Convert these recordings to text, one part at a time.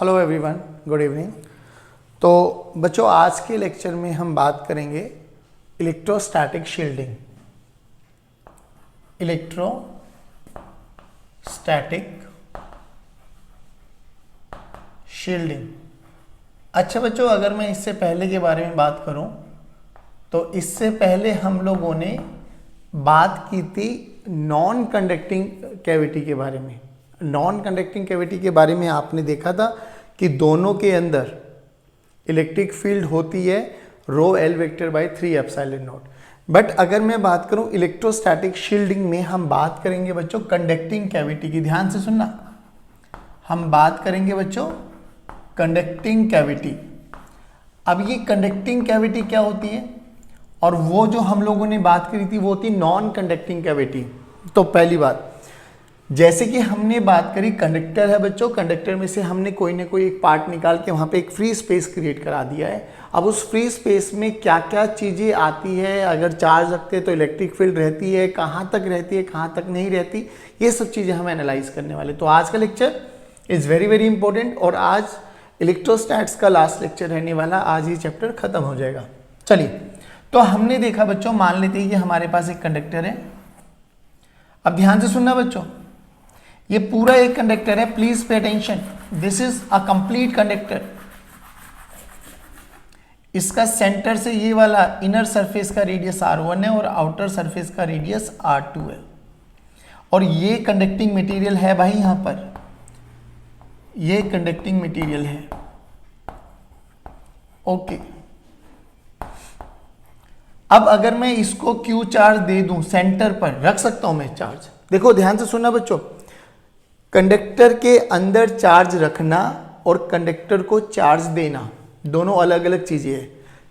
Hello everyone, good evening. तो बच्चों, आज के लेक्चर में हम बात करेंगे इलेक्ट्रोस्टैटिक शील्डिंग। अच्छा बच्चों, अगर मैं इससे पहले के बारे में बात करूं तो इससे पहले हम लोगों ने बात की थी नॉन कंडक्टिंग कैविटी के बारे में। नॉन कंडक्टिंग कैविटी के बारे में आपने देखा था कि दोनों के अंदर इलेक्ट्रिक फील्ड होती है rho L vector by 3 epsilon not. But अगर मैं बात करूं इलेक्ट्रोस्टैटिक शील्डिंग में, हम बात करेंगे बच्चों कंडक्टिंग कैविटी की। ध्यान से सुनना, हम बात करेंगे बच्चों कंडक्टिंग कैविटी। अब ये कंडक्टिंग कैविटी क्या होती है और वो जो हम लोगों ने बात करी थी वो होती नॉन कंडक्टिंग कैविटी। तो पहली बात, जैसे कि हमने बात करी कंडक्टर है बच्चों, कंडक्टर में से हमने कोई ना कोई एक पार्ट निकाल के वहाँ पे एक फ्री स्पेस क्रिएट करा दिया है। अब उस फ्री स्पेस में क्या क्या चीज़ें आती है, अगर चार्ज रखते हैं तो इलेक्ट्रिक फील्ड रहती है, कहाँ तक रहती है, कहाँ तक नहीं रहती, ये सब चीज़ें हम एनालाइज करने वाले। तो आज का lecture is very very important और आज इलेक्ट्रोस्टैट्स का लास्ट लेक्चर रहने वाला, आज ये चैप्टर खत्म हो जाएगा। चलिए, तो हमने देखा बच्चों, मान लेते हैं कि हमारे पास एक कंडक्टर है। अब ध्यान से सुनना बच्चों, ये पूरा एक कंडक्टर है, please pay attention, this is a complete conductor. इसका सेंटर से ये वाला इनर सरफेस का रेडियस r1 है और आउटर सरफेस का रेडियस r2 है। और ये कंडक्टिंग मटेरियल है भाई, यहां पर ये कंडक्टिंग मटेरियल है। ओके, अब अगर मैं इसको Q चार्ज दे दूं, सेंटर पर रख सकता हूं मैं चार्ज। देखो ध्यान से सुनना बच्चों, कंडक्टर के अंदर चार्ज रखना और कंडक्टर को चार्ज देना दोनों अलग अलग चीजें हैं।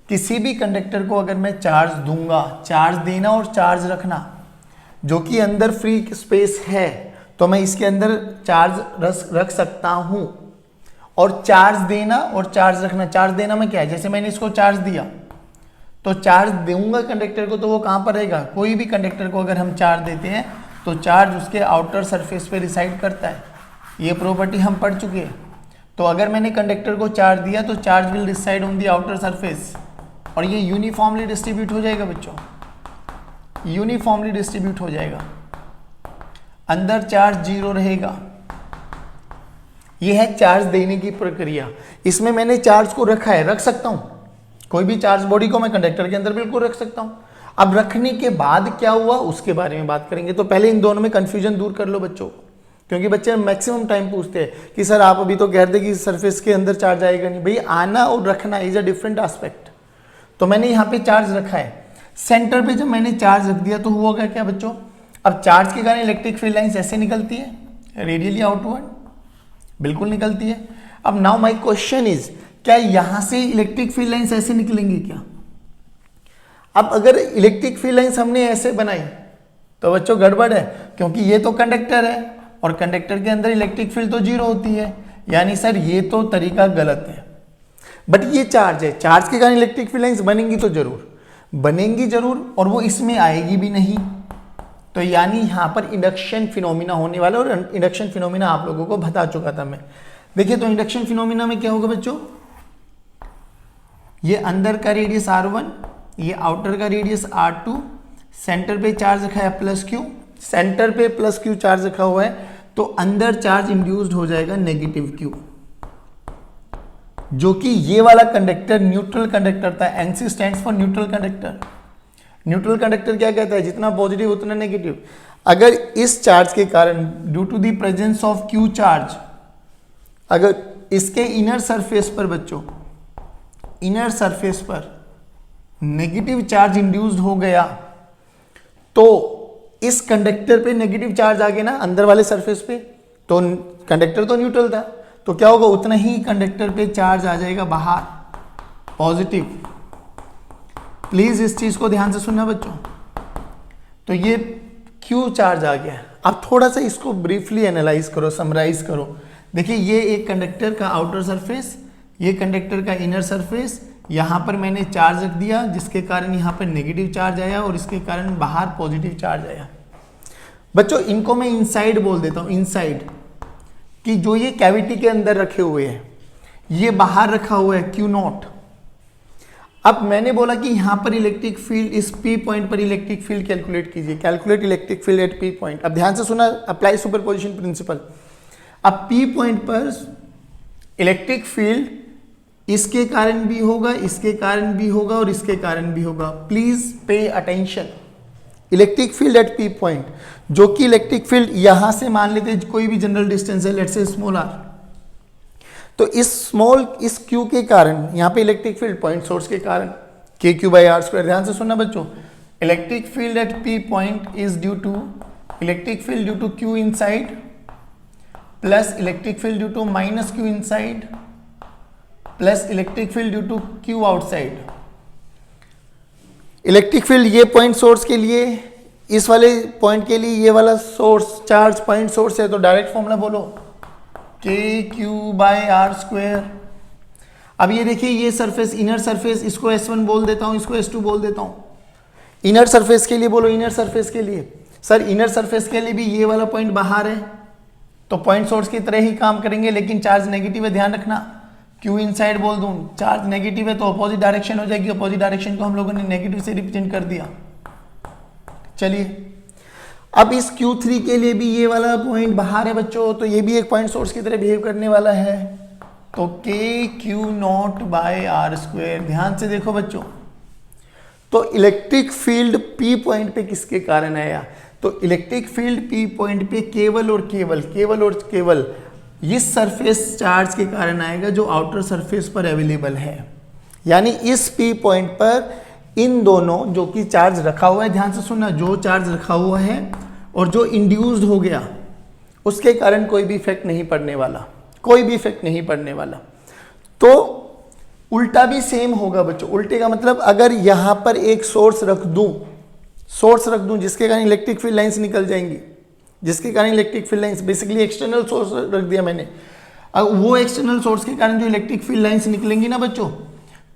किसी भी कंडक्टर को अगर मैं चार्ज दूंगा, चार्ज देना और चार्ज रखना, जो कि अंदर फ्री स्पेस है, तो मैं इसके अंदर चार्ज रख सकता हूं। और चार्ज देना और चार्ज रखना, चार्ज देना में क्या है, जैसे मैंने इसको चार्ज दिया तो चार्ज दूंगा कंडक्टर को, तो वो कहां पर रहेगा, कोई भी कंडक्टर को अगर हम चार्ज देते हैं तो चार्ज उसके आउटर सरफेस पे रिसाइड करता है। ये प्रॉपर्टी हम पढ़ चुके हैं। तो अगर मैंने कंडक्टर को चार्ज दिया तो charge will reside on the outer surface और ये यूनिफॉर्मली डिस्ट्रीब्यूट हो जाएगा बच्चों, यूनिफॉर्मली डिस्ट्रीब्यूट हो जाएगा। अंदर चार्ज 0 रहेगा। ये है चार्ज देने की प्रक्रिया। इसमें मैंने चार्ज को रखा है, रख सकता हूं कोई भी चार्ज बॉडी को मैं कंडक्टर के अंदर बिल्कुल रख सकता हूं। अब रखने के बाद क्या हुआ उसके बारे में बात करेंगे। तो पहले इन दोनों में कंफ्यूजन दूर कर लो बच्चों, क्योंकि बच्चे मैक्सिमम टाइम पूछते हैं कि सर आप अभी तो कह रहे थे कि सरफेस के अंदर चार्ज आएगा नहीं। भाई, आना और रखना इज अ डिफरेंट एस्पेक्ट। तो मैंने यहाँ पे चार्ज रखा है, सेंटर पे जब मैंने चार्ज रख दिया तो हुआ क्या बच्चों, अब चार्ज के कारण इलेक्ट्रिक फील्ड लाइन्स ऐसे निकलती है रेडियली आउटवर्ड, बिल्कुल निकलती है। अब नाउ माई क्वेश्चन इज, क्या यहां से इलेक्ट्रिक फील्ड लाइन्स ऐसे निकलेंगी क्या? अब अगर इलेक्ट्रिक फील्ड लाइन्स हमने ऐसे बनाई तो बच्चों गड़बड़ है, क्योंकि ये तो कंडक्टर है और कंडक्टर के अंदर इलेक्ट्रिक फील्ड तो 0 होती है, यानी सर ये तो तरीका गलत है। बट ये चार्ज है, चार्ज के कारण इलेक्ट्रिक फील्ड लाइन्स बनेंगी तो बनेंगी जरूर, और वो इसमें आएगी भी नहीं। तो यानी यहां पर इंडक्शन फिनोमिना होने वाला, और इंडक्शन फिनोमिना आप लोगों को बता चुका था मैं। देखिए, तो इंडक्शन फिनोमिना में क्या होगा बच्चों, ये अंदर का रेडियस r1, ये आउटर का रेडियस r2, सेंटर पे चार्ज रखा है प्लस q, सेंटर पे प्लस q चार्ज रखा हुआ है, तो अंदर चार्ज इंड्यूस्ड हो जाएगा नेगेटिव q, जो कि ये वाला कंडक्टर न्यूट्रल कंडक्टर था। NC stands for neutral conductor. Neutral conductor क्या कहता है, जितना पॉजिटिव उतना नेगेटिव। अगर इस चार्ज के कारण due to the presence of q charge, अगर इसके इनर सरफेस पर बच्चों, इनर सरफेस पर नेगेटिव चार्ज इंड्यूस्ड हो गया, तो इस कंडक्टर पे नेगेटिव चार्ज आ गया ना अंदर वाले सरफेस पे, तो कंडक्टर तो न्यूट्रल था, तो क्या होगा, उतना ही कंडक्टर पे चार्ज आ जाएगा बाहर, पॉजिटिव। प्लीज इस चीज को ध्यान से सुनना बच्चों। तो ये क्यू चार्ज आ गया। अब थोड़ा सा इसको ब्रीफली एनालाइज करो, समराइज करो। देखिए, ये एक कंडक्टर का आउटर सरफेस, ये कंडक्टर का इनर सरफेस, यहाँ पर मैंने चार्ज रख दिया जिसके कारण यहाँ पर नेगेटिव चार्ज आया और इसके कारण बाहर पॉजिटिव चार्ज आया। बच्चों, इनको मैं इनसाइड बोल देता हूँ, इनसाइड, कि जो ये कैविटी के अंदर रखे हुए हैं, ये बाहर रखा हुआ है Q नॉट। अब मैंने बोला कि यहां पर इलेक्ट्रिक फील्ड, इस P पॉइंट पर इलेक्ट्रिक फील्ड कैलकुलेट कीजिए, calculate electric field at P point. अब ध्यान से सुना, अप्लाई सुपरपोजिशन प्रिंसिपल। अब P पॉइंट पर इलेक्ट्रिक फील्ड इसके कारण भी होगा, इसके कारण भी होगा और इसके कारण भी होगा। Please pay attention. Electric field at P point, जो कि इलेक्ट्रिक फील्ड यहां से मान लेते कोई भी जनरल डिस्टेंस है, लेट्स से स्मॉल r, तो इस Q के कारण यहाँ पे इलेक्ट्रिक फील्ड पॉइंट सोर्स के कारण KQ/r²। ध्यान से सुनना बच्चों, electric field at P point is due to electric field due to Q inside plus electric field due to minus Q inside plus electric field due to Q outside. Electric field ये point source के लिए, इस वाले point के लिए ये वाला source charge point source है, तो डायरेक्ट फॉर्मूला बोलो KQ/r²। अब ये देखिए, ये सरफेस, इनर सरफेस, इसको S1 बोल देता हूं, इसको S2 बोल देता हूं। इनर सरफेस के लिए बोलो, इनर सरफेस के लिए सर, इनर सरफेस के लिए भी ये वाला पॉइंट बाहर है, तो पॉइंट सोर्स की तरह ही काम करेंगे, लेकिन चार्ज नेगेटिव है, ध्यान रखना। Q इनसाइड बोल दूं, चार्ज नेगेटिव है तो अपोजिट डायरेक्शन हो जाएगी, अपोजिट डायरेक्शन को हम लोगों ने नेगेटिव से रिप्रेजेंट कर दिया। चलिए, अब इस Q3 के लिए भी ये वाला पॉइंट बाहर है बच्चों, तो ये भी एक पॉइंट सोर्स की तरह बिहेव करने वाला है, तो KQ0/r²। ध्यान से देखो बच्चों, तो इलेक्ट्रिक फील्ड P पॉइंट पे किसके कारण आया, तो इलेक्ट्रिक फील्ड P पॉइंट पे केवल और केवल इस सरफेस चार्ज के कारण आएगा जो आउटर सरफेस पर अवेलेबल है। यानी इस P पॉइंट पर इन दोनों, जो कि चार्ज रखा हुआ है, ध्यान से सुनना, जो चार्ज रखा हुआ है और जो इंड्यूस्ड हो गया, उसके कारण कोई भी इफेक्ट नहीं पड़ने वाला, कोई भी इफेक्ट नहीं पड़ने वाला। तो उल्टा भी सेम होगा बच्चों। उल्टे का मतलब, अगर यहां पर एक सोर्स रख दूं जिसके कारण इलेक्ट्रिक फील्ड लाइंस निकल जाएंगी, जिसके कारण electric field lines, basically external source रख दिया मैंने, अब वो एक्सटर्नल सोर्स के कारण जो इलेक्ट्रिक फील्ड लाइंस निकलेंगी ना बच्चों,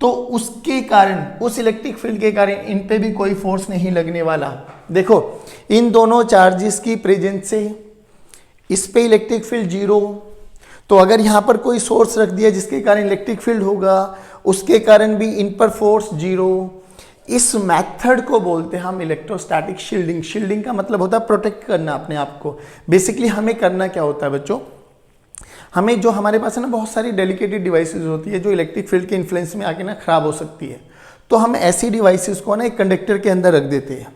तो उसके कारण, उस इलेक्ट्रिक फील्ड के कारण इन पे भी कोई फोर्स नहीं लगने वाला। देखो, इन दोनों चार्जेस की प्रेजेंस से इस पे इलेक्ट्रिक फील्ड 0, तो अगर यहां पर कोई सोर्स रख दिया जिसके कारण इलेक्ट्रिक फील्ड होगा, उसके कारण भी इन पर फोर्स 0। इस मेथड को बोलते हैं हम इलेक्ट्रोस्टैटिक शील्डिंग। शील्डिंग का मतलब होता है प्रोटेक्ट करना अपने आप को। बेसिकली हमें करना क्या होता है बच्चों, हमें, जो हमारे पास है ना, बहुत सारी डेलिकेटेड डिवाइसेस होती है जो इलेक्ट्रिक फील्ड के इन्फ्लुएंस में आके ना खराब हो सकती है, तो हम ऐसी डिवाइसेस को ना एक कंडक्टर के अंदर रख देते हैं।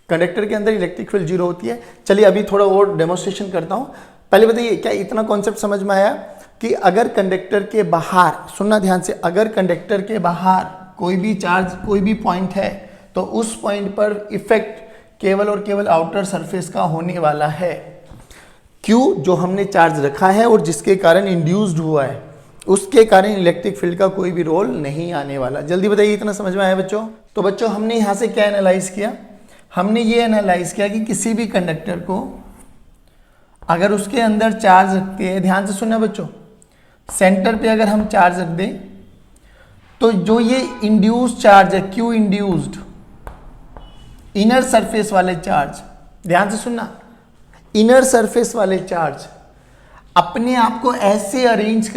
कंडक्टर के अंदर इलेक्ट्रिक फील्ड 0 होती है। चलिए अभी थोड़ा और डेमोन्स्ट्रेशन करता हूँ। पहले बताइए, क्या इतना कॉन्सेप्ट समझ में आया कि अगर कंडक्टर के बाहर, सुनना ध्यान से, अगर कंडक्टर के बाहर कोई भी चार्ज, कोई भी पॉइंट है, तो उस पॉइंट पर इफेक्ट केवल और केवल आउटर सरफेस का होने वाला है। Q जो हमने चार्ज रखा है और जिसके कारण इंड्यूस्ड हुआ है, उसके कारण इलेक्ट्रिक फील्ड का कोई भी रोल नहीं आने वाला। जल्दी बताइए, इतना समझ में आया बच्चों? तो बच्चों, हमने यहाँ से क्या एनालाइज किया, हमने ये एनालाइज किया कि किसी भी कंडक्टर को अगर उसके अंदर चार्ज रखते हैं, ध्यान से सुनना बच्चों, सेंटर पे अगर हम चार्ज रख दें, तो जो ये इंड्यूस्ड चार्ज है, Q इंड्यूस्ड, इनर सरफेस वाले चार्ज, ध्यान से सुनना, इनर सरफेस वाले चार्ज अपने आप को ऐसे अरेंज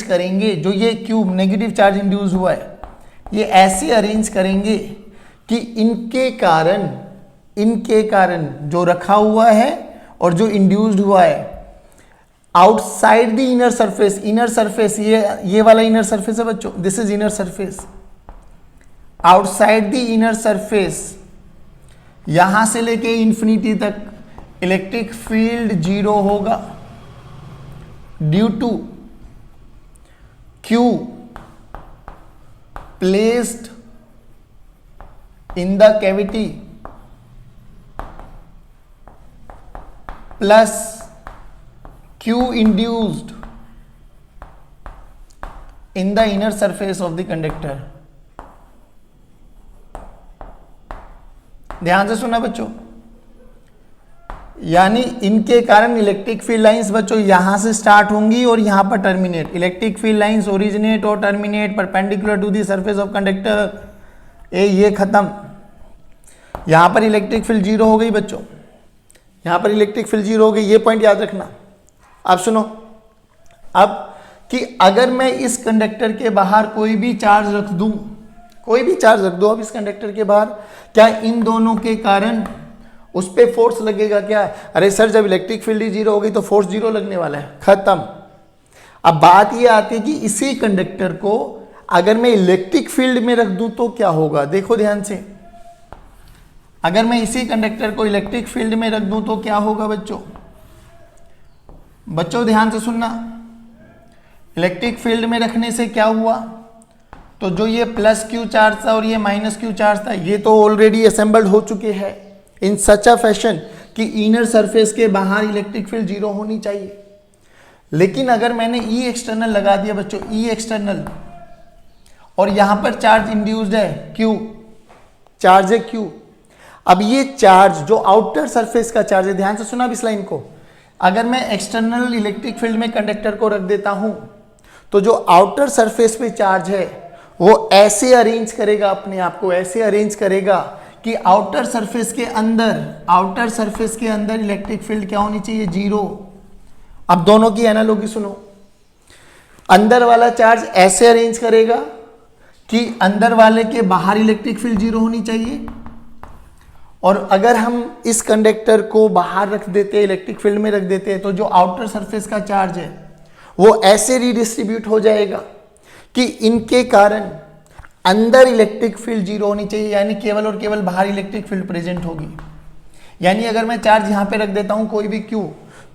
करेंगे, जो ये Q नेगेटिव चार्ज इंड्यूस हुआ है, ये ऐसे अरेंज करेंगे कि इनके कारण जो रखा हुआ है और जो इंड्यूस्ड हुआ है, आउटसाइड द इनर सरफेस, ये वाला इनर सरफेस है बच्चों, this is inner surface, outside the inner surface, यहां से लेके इंफिनिटी तक इलेक्ट्रिक फील्ड 0 होगा due to Q placed in the cavity plus Q induced in the inner surface of the conductor। ध्यान से सुना बच्चों, यानी इनके कारण इलेक्ट्रिक फील्ड लाइंस बच्चों यहां से स्टार्ट होंगी और यहां पर terminate. Electric field lines originate और terminate perpendicular to the surface of conductor. ये खत्म। यहां पर इलेक्ट्रिक फील्ड 0 हो गई बच्चों, यहां पर इलेक्ट्रिक फील्ड 0 हो गई, ये पॉइंट याद रखना। अब सुनो, अब कि अगर मैं इस कंडक्टर के बाहर कोई भी चार्ज रख दूं, कोई भी चार्ज रख दो अब इस कंडक्टर के बाहर, क्या इन दोनों के कारण उस पे फोर्स लगेगा क्या? अरे सर जब इलेक्ट्रिक फील्ड ही जीरो होगी तो फोर्स जीरो लगने वाला है, खत्म। अब बात ये आती है कि इसी कंडक्टर को अगर मैं इलेक्ट्रिक फील्ड में रख दूं तो क्या होगा? देखो ध्यान से, अगर मैं इसी कंडक्टर को इलेक्ट्रिक फील्ड में रख दूं तो क्या होगा बच्चों? बच्चों ध्यान से सुनना, इलेक्ट्रिक फील्ड में रखने से क्या हुआ? तो जो ये प्लस क्यू चार्ज था और ये माइनस क्यू चार्ज था, ये तो ऑलरेडी असेंबल्ड हो चुके हैं इन सच अ फैशन कि इनर सरफेस के बाहर इलेक्ट्रिक फील्ड जीरो होनी चाहिए। लेकिन अगर मैंने ई एक्सटर्नल लगा दिया बच्चों, ई एक्सटर्नल, और यहां पर चार्ज इंड्यूस्ड है क्यू, चार्ज है क्यू। अब ये चार्ज जो आउटर सरफेस का चार्ज है, ध्यान से सुना इस लाइन को, अगर मैं एक्सटर्नल इलेक्ट्रिक फील्ड में कंडक्टर को रख देता हूं तो जो आउटर सरफेस पे चार्ज है वो ऐसे अरेंज करेगा, अपने आप को ऐसे अरेंज करेगा कि आउटर सरफेस के अंदर इलेक्ट्रिक फील्ड क्या होनी चाहिए? जीरो। अब दोनों की एनालॉजी सुनो, अंदर वाला चार्ज ऐसे अरेंज करेगा कि अंदर वाले के बाहर इलेक्ट्रिक फील्ड जीरो होनी चाहिए, और अगर हम इस कंडक्टर को बाहर रख देते हैं, इलेक्ट्रिक फील्ड में रख देते हैं, तो जो आउटर सरफेस का चार्ज है वो ऐसे रीडिस्ट्रीब्यूट हो जाएगा कि इनके कारण अंदर इलेक्ट्रिक फील्ड जीरो होनी चाहिए, यानी केवल और केवल बाहर इलेक्ट्रिक फील्ड प्रेजेंट होगी। यानी अगर मैं चार्ज यहां पे रख देता हूं कोई भी क्यू,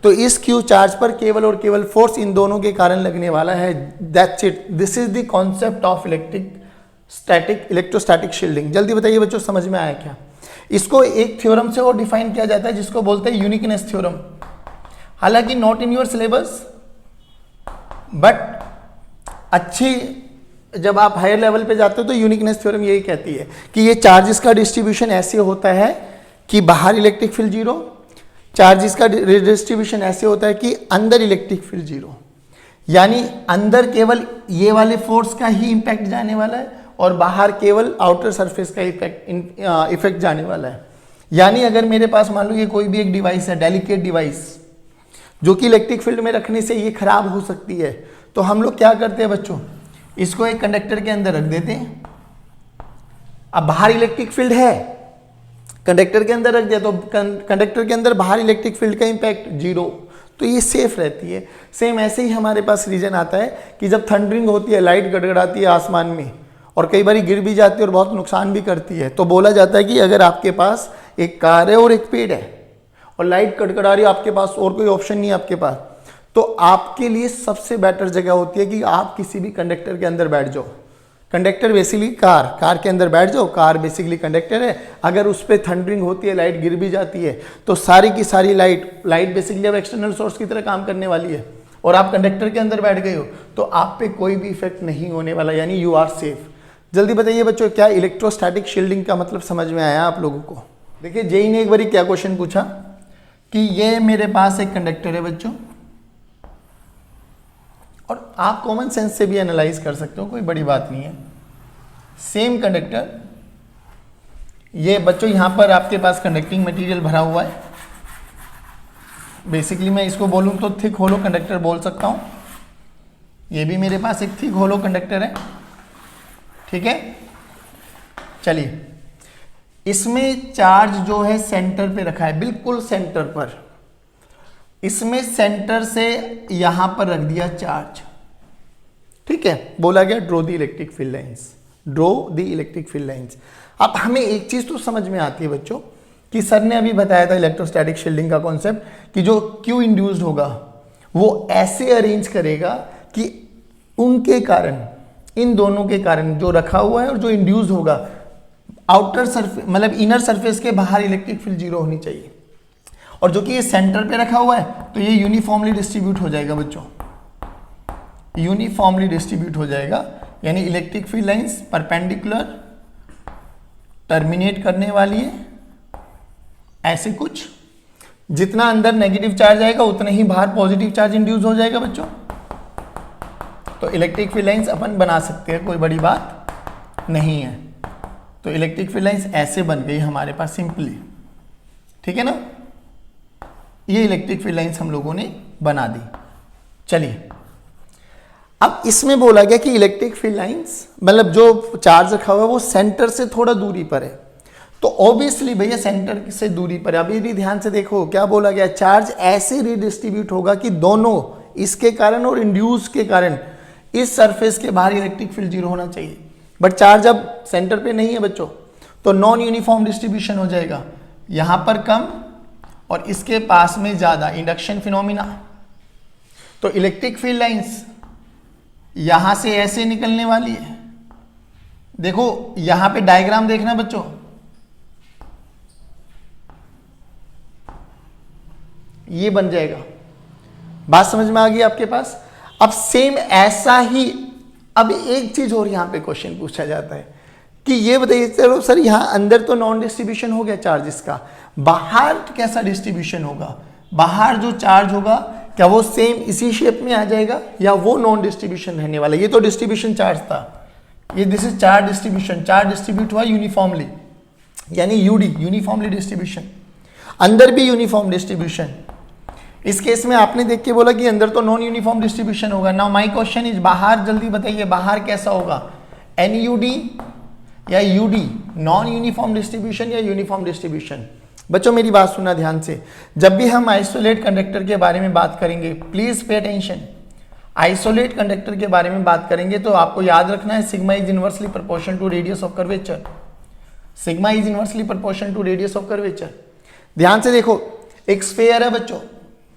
तो इस क्यू चार्ज पर केवल और केवल फोर्स इन दोनों के कारण लगने वाला है। That's it, this is the concept of electrostatic shielding. जल्दी बताइए बच्चों, समझ में आया क्या? इसको एक थ्योरम से और डिफाइन किया जाता है जिसको बोलते हैं यूनिकनेस थ्योरम। हालांकि not in your syllabus, but अच्छी जब आप हायर लेवल पे जाते हो तो यूनिकनेस थ्योरम यही कहती है कि ये चार्जेस का डिस्ट्रीब्यूशन ऐसे होता है कि बाहर इलेक्ट्रिक फील्ड जीरो, चार्जेस का डिस्ट्रीब्यूशन ऐसे होता है कि अंदर इलेक्ट्रिक फील्ड जीरो, यानी अंदर केवल ये वाले फोर्स का ही इंपैक्ट जाने वाला है और बाहर केवल आउटर सरफेस का इफेक्ट जाने वाला है। यानी अगर मेरे पास मान लो ये कोई भी एक डिवाइस है, डेलिकेट डिवाइस, जो कि इलेक्ट्रिक फील्ड में रखने से ये खराब हो सकती है, तो हम लोग क्या करते हैं बच्चों, इसको एक कंडक्टर के अंदर रख देते हैं। अब बाहर इलेक्ट्रिक फील्ड है, कंडक्टर के अंदर रख दिया तो कंडक्टर के अंदर बाहर इलेक्ट्रिक फील्ड का इंपैक्ट जीरो, तो ये सेफ रहती है। सेम ऐसे ही हमारे पास रीजन आता है कि जब थंडरिंग होती है, लाइट गड़गड़ाती है आसमान में और कई बार गिर भी जाती है और बहुत नुकसान भी करती है, तो बोला जाता है कि अगर आपके पास एक कार है और एक पेड़ है और लाइट कड़कड़ा रही है आपके पास और कोई ऑप्शन नहीं है आपके पास, तो आपके लिए सबसे बेटर जगह होती है कि आप किसी भी कंडक्टर के अंदर बैठ जाओ। कंडक्टर बेसिकली कार के अंदर बैठ जाओ, कार बेसिकली कंडक्टर है। अगर उस पर थंडरिंग होती है, लाइट गिर भी जाती है, तो सारी की सारी लाइट बेसिकली अब एक्सटर्नल सोर्स की तरह काम करने वाली है और आप कंडक्टर के अंदर बैठ गए हो तो आप पे कोई भी इफेक्ट नहीं होने वाला, यानी यू आर सेफ। जल्दी बताइए बच्चों, क्या इलेक्ट्रोस्टैटिक शील्डिंग का मतलब समझ में आया आप लोगों को? देखिए जेई ने एक बार क्या क्वेश्चन पूछा कि ये मेरे पास एक कंडक्टर है बच्चों, और आप कॉमन सेंस से भी एनालाइज कर सकते हो, कोई बड़ी बात नहीं है। सेम कंडक्टर, ये बच्चों यहां पर आपके पास कंडक्टिंग मटेरियल भरा हुआ है। बेसिकली मैं इसको बोलूं तो थिक होलो कंडक्टर बोल सकता हूं। ये भी मेरे पास एक थिक होलो कंडक्टर है, ठीक है। चलिए, इसमें चार्ज जो है सेंटर पे रखा है, बिल्कुल सेंटर पर। इसमें सेंटर से यहां पर रख दिया चार्ज, ठीक है। बोला गया draw the electric field lines, draw the electric field lines. अब हमें एक चीज तो समझ में आती है बच्चों कि सर ने अभी बताया था इलेक्ट्रोस्टैटिक शील्डिंग का कॉन्सेप्ट कि जो क्यू इंड्यूस्ड होगा वो ऐसे अरेंज करेगा कि उनके कारण, इन दोनों के कारण, जो रखा हुआ है और जो इंड्यूस्ड होगा, आउटर सरफेस मतलब इनर सरफेस के बाहर इलेक्ट्रिक फील्ड जीरो होनी चाहिए। और जो कि ये सेंटर पे रखा हुआ है तो ये यूनिफॉर्मली डिस्ट्रीब्यूट हो जाएगा बच्चों, यूनिफॉर्मली डिस्ट्रीब्यूट हो जाएगा, यानी electric field lines perpendicular terminate करने वाली है ऐसे कुछ। जितना अंदर नेगेटिव चार्ज आएगा उतना ही बाहर पॉजिटिव चार्ज इंड्यूस हो जाएगा बच्चों। तो इलेक्ट्रिक फील्ड लाइंस अपन बना सकते हैं, कोई बड़ी बात नहीं है। तो इलेक्ट्रिक फील्ड लाइंस ऐसे बन गई हमारे पास सिंपली, ठीक है ना। ये इलेक्ट्रिक फील्ड लाइंस हम लोगों ने बना दी। चलिए अब इसमें बोला गया कि इलेक्ट्रिक फील्ड लाइंस मतलब जो चार्ज रखा हुआ है वो सेंटर से थोड़ा दूरी पर है, तो ऑब्वियसली भैया सेंटर से दूरी पर है। अभी भी ध्यान से देखो क्या बोला गया, चार्ज ऐसे रिडिस्ट्रीब्यूट होगा कि दोनों इसके कारण और इंड्यूस के कारण इस सरफेस के बाहर इलेक्ट्रिक फील्ड जीरो होना चाहिए, बट चार्ज अब सेंटर पे नहीं है बच्चों, तो नॉन यूनिफॉर्म डिस्ट्रीब्यूशन हो जाएगा, यहां पर कम और इसके पास में ज्यादा, इंडक्शन फिनोमिना। तो इलेक्ट्रिक फील्ड लाइंस यहां से ऐसे निकलने वाली है, देखो यहां पे डायग्राम देखना बच्चों, ये बन जाएगा। बात समझ में आ गई आपके पास। अब सेम ऐसा ही, अब एक चीज और यहां पे क्वेश्चन पूछा जाता है कि ये बताइए चलो सर यहां अंदर तो नॉन डिस्ट्रीब्यूशन हो गया चार्जेस का, बाहर कैसा डिस्ट्रीब्यूशन होगा, बाहर जो चार्ज होगा क्या वो सेम इसी शेप में आ जाएगा या वो नॉन डिस्ट्रीब्यूशन रहने वाला है। ये तो डिस्ट्रीब्यूशन चार्ज था, ये this is charge distribution, charge distribute हुआ यूनिफॉर्मली यानी यूडी यूनिफॉर्मली डिस्ट्रीब्यूशन, अंदर भी यूनिफॉर्म डिस्ट्रीब्यूशन। इस केस में आपने देख के बोला कि अंदर तो नॉन यूनिफॉर्म डिस्ट्रीब्यूशन होगा। नाउ माय क्वेश्चन इज बाहर जल्दी बताइए बाहर कैसा होगा, एनयूडी या यूडी, नॉन यूनिफॉर्म डिस्ट्रीब्यूशन या यूनिफॉर्म डिस्ट्रीब्यूशन। बच्चों मेरी बात सुनना ध्यान से, जब भी हम आइसोलेट कंडक्टर के बारे में बात करेंगे please pay attention, isolate conductor के बारे में बात करेंगे तो आपको याद रखना है sigma is inversely proportion to radius of curvature, sigma is inversely proportion to radius of curvature. ध्यान से देखो एक स्फीयर है बच्चों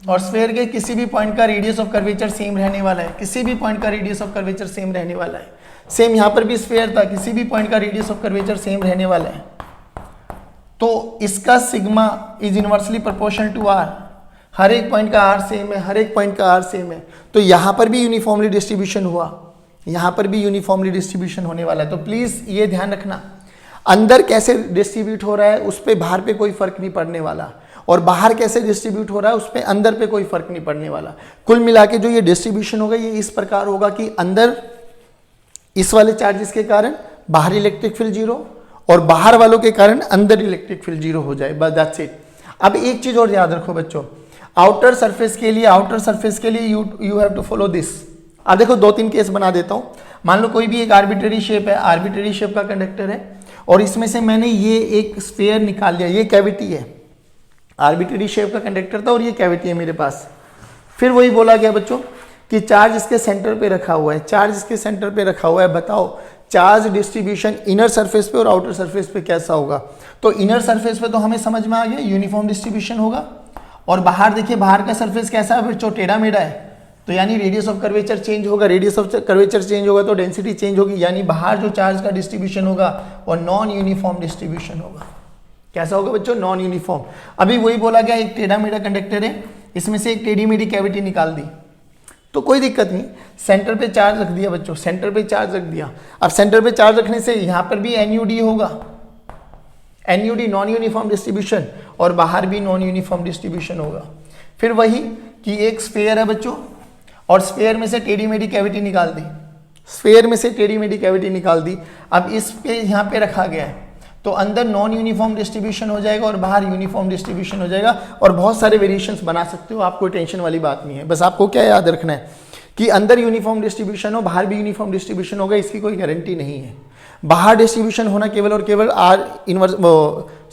और स्फीयर के किसी भी पॉइंट का रेडियस ऑफ कर्वेचर सेम रहने वाला है, किसी भी पॉइंट का रेडियस ऑफ कर्वेचर सेम रहने वाला है। सेम यहां पर भी स्फीयर था, किसी भी पॉइंट का रेडियस ऑफ कर्वेचर सेम रहने वाला है, तो इसका sigma is inversely proportional to R, हर एक पॉइंट का आर सेम है, हर एक पॉइंट का आर सेम है, तो यहां पर भी यूनिफॉर्मली डिस्ट्रीब्यूशन हुआ, यहां पर भी यूनिफॉर्मली डिस्ट्रीब्यूशन होने वाला है। तो प्लीज ये ध्यान रखना अंदर कैसे डिस्ट्रीब्यूट हो रहा है उस पर बाहर पे कोई फर्क नहीं पड़ने वाला, और बाहर कैसे डिस्ट्रीब्यूट हो रहा है उस पर अंदर पे कोई फर्क नहीं पड़ने वाला। कुल मिला के जो ये डिस्ट्रीब्यूशन होगा ये इस प्रकार होगा कि अंदर इस वाले चार्जेस के कारण बाहर इलेक्ट्रिक फील्ड जीरो और बाहर वालों के कारण अंदर इलेक्ट्रिक फील्ड जीरो हो जाए, बस दैट्स इट। अब एक चीज और याद रखो बच्चों, आउटर सरफेस के लिए you have to follow this. अब देखो दो तीन केस बना देता हूं, मान लो कोई भी एक आर्बिट्रेरी शेप है, आर्बिट्रेरी शेप का कंडक्टर है और इसमें से मैंने ये एक स्फीयर निकाल लिया, ये कैविटी है, आर्बिट्रेरी शेप का कंडक्टर था और ये कैविटी है मेरे पास। फिर वही बोला गया बच्चों कि चार्ज इसके सेंटर पे रखा हुआ है, चार्ज इसके सेंटर पे रखा हुआ है, बताओ चार्ज डिस्ट्रीब्यूशन इनर सरफेस पे और आउटर सरफेस पे कैसा होगा। तो इनर सरफेस पे तो हमें समझ में आ गया यूनिफॉर्म डिस्ट्रीब्यूशन होगा, और बाहर देखिए बाहर का सरफेस कैसा है बच्चों, टेढ़ा मेढ़ा है, तो यानी रेडियस ऑफ कर्वेचर चेंज होगा, रेडियस ऑफ कर्वेचर चेंज होगा तो डेंसिटी चेंज होगी, यानी बाहर जो चार्ज का डिस्ट्रीब्यूशन होगा और नॉन यूनिफॉर्म डिस्ट्रीब्यूशन होगा। कैसा होगा बच्चों, नॉन यूनिफॉर्म। अभी वही बोला गया एक टेढ़ा मेढ़ा कंडक्टर है, इसमें से एक टेढ़ी मेढ़ी कैविटी निकाल दी तो कोई दिक्कत नहीं, सेंटर पे चार्ज रख दिया बच्चों, सेंटर पे चार्ज रख दिया। अब सेंटर पे चार्ज रखने से यहाँ पर भी एनयूडी होगा, एनयूडी नॉन यूनिफॉर्म डिस्ट्रीब्यूशन, और बाहर भी नॉन यूनिफॉर्म डिस्ट्रीब्यूशन होगा। फिर वही कि एक स्फीयर है बच्चों और स्फीयर में से टेढ़ी मेढ़ी कैविटी निकाल दी, स्फीयर में से टेढ़ी मेढ़ी कैविटी निकाल दी। अब इस पे यहाँ पे रखा गया है तो अंदर नॉन यूनिफॉर्म डिस्ट्रीब्यूशन हो जाएगा और बाहर यूनिफॉर्म डिस्ट्रीब्यूशन हो जाएगा, और बहुत सारे वेरिएशंस बना सकते हो, आपको टेंशन वाली बात नहीं है। बस आपको क्या याद रखना है कि अंदर यूनिफॉर्म डिस्ट्रीब्यूशन हो, बाहर भी यूनिफॉर्म डिस्ट्रीब्यूशन होगा, इसकी कोई गारंटी नहीं है। बाहर डिस्ट्रीब्यूशन होना केवल और केवल R inverse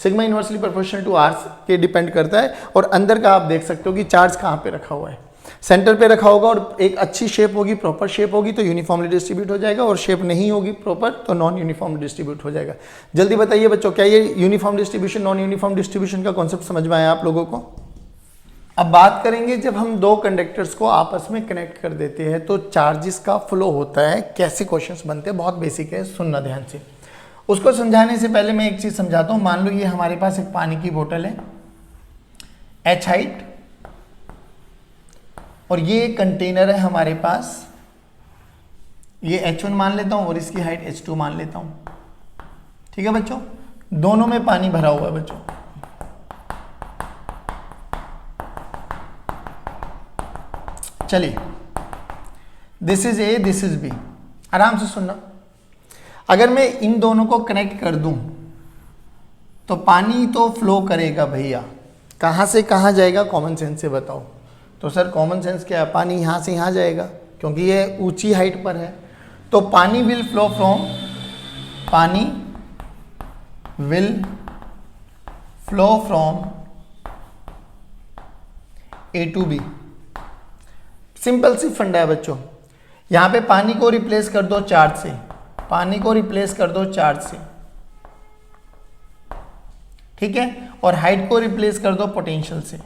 sigma inversely proportional to R के डिपेंड करता है, और अंदर का आप देख सकते हो कि चार्ज कहाँ पे रखा हुआ है, सेंटर पे रखा होगा और एक अच्छी शेप होगी, प्रॉपर शेप होगी तो यूनिफॉर्मली डिस्ट्रीब्यूट हो जाएगा, और शेप नहीं होगी प्रॉपर तो नॉन यूनिफॉर्म डिस्ट्रीब्यूट हो जाएगा। जल्दी बताइए बच्चों, क्या ये uniform distribution non uniform distribution का कॉन्सेप्ट समझ में आया आप लोगों को? अब बात करेंगे जब हम दो कंडक्टर्स को आपस में कनेक्ट कर देते हैं तो चार्जेस का फ्लो होता है, कैसे क्वेश्चंस बनते हैं, बहुत बेसिक है, सुनना ध्यान से। उसको समझाने से पहले मैं एक चीज समझाता हूँ। मान लो ये हमारे पास एक पानी की बोतल है, h हाइट, और ये एक कंटेनर है हमारे पास, ये h1 मान लेता हूं और इसकी हाइट h2 मान लेता हूं, ठीक है बच्चों। दोनों में पानी भरा हुआ है बच्चों। चलिए, this is A, this is B, आराम से सुनना। अगर मैं इन दोनों को कनेक्ट कर दूं तो पानी तो फ्लो करेगा भैया, कहां से कहां जाएगा, कॉमन सेंस से बताओ। तो सर कॉमन सेंस क्या है, पानी यहां से यहां जाएगा, क्योंकि ये ऊंची हाइट पर है। तो पानी will flow from A to B. Simple सी फंडा है बच्चों। यहां पे पानी को रिप्लेस कर दो चार्ज से, पानी को रिप्लेस कर दो चार्ज से, ठीक है, और हाइट को रिप्लेस कर दो पोटेंशियल से,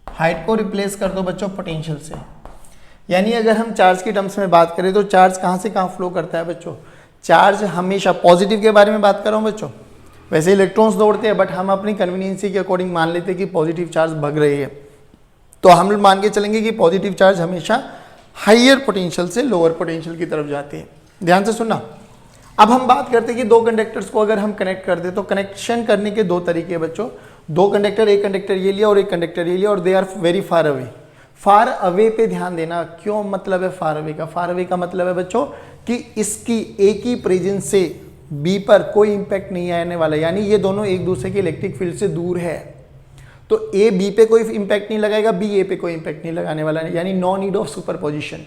हाइट को रिप्लेस कर दो बच्चों पोटेंशियल से। यानी अगर हम चार्ज की टर्म्स में बात करें तो चार्ज कहां से कहां फ्लो करता है बच्चों? चार्ज हमेशा पॉजिटिव के बारे में बात कर रहा हूं बच्चों, वैसे इलेक्ट्रॉन्स दौड़ते हैं, बट हम अपनी कन्वीनियंसी के अकॉर्डिंग मान लेते हैं कि पॉजिटिव चार्ज भग रही है, तो हम लोग मान के चलेंगे कि पॉजिटिव चार्ज हमेशा हाइयर पोटेंशियल से लोअर पोटेंशियल की तरफ जाती है। ध्यान से सुनना। अब हम बात करते हैं कि दो कंडक्टर्स को अगर हम कनेक्ट कर दे तो कनेक्शन करने के दो तरीके बच्चों। दो कंडक्टर, एक कंडक्टर ये लिया और एक कंडक्टर ये लिया और they are very far away. Far away पे ध्यान देना। क्यों मतलब है फार अवे का? फार अवे का मतलब है बच्चों कि इसकी ए की प्रेजेंस से बी पर कोई इंपैक्ट नहीं आने वाला, यानी ये दोनों एक दूसरे के इलेक्ट्रिक फील्ड से दूर है, तो ए बी पे कोई इंपैक्ट नहीं लगाएगा, बी ए पे कोई इंपैक्ट नहीं लगाने वाला है, यानी no need of superposition.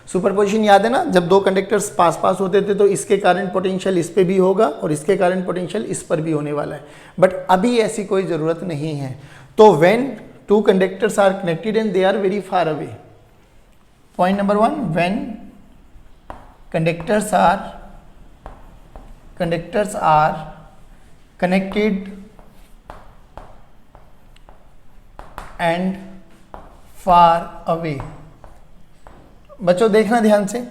Superposition याद है ना, जब दो कंडक्टर्स पास पास होते थे तो इसके कारण पोटेंशियल इस पे भी होगा और इसके कारण पोटेंशियल इस पर भी होने वाला है, बट अभी ऐसी कोई ज़रूरत नहीं है। तो when two conductors are connected and they are very far away, point number 1, when conductors are connected and far away. बच्चों देखना ध्यान से,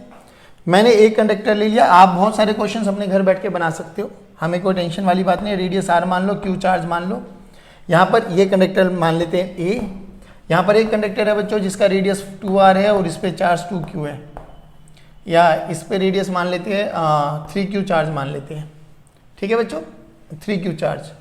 मैंने एक कंडक्टर ले लिया, आप बहुत सारे क्वेश्चंस अपने घर बैठ के बना सकते हो, हमें कोई टेंशन वाली बात नहीं है। रेडियस आर मान लो, क्यू चार्ज मान लो, यहाँ पर ये कंडक्टर मान लेते हैं ए, यहाँ पर एक कंडक्टर है बच्चों जिसका रेडियस 2r है और इस पर चार्ज 2q है, या इस पे रेडियस मान लेते हैं 3q चार्ज मान लेते हैं, ठीक है बच्चों, 3q चार्ज।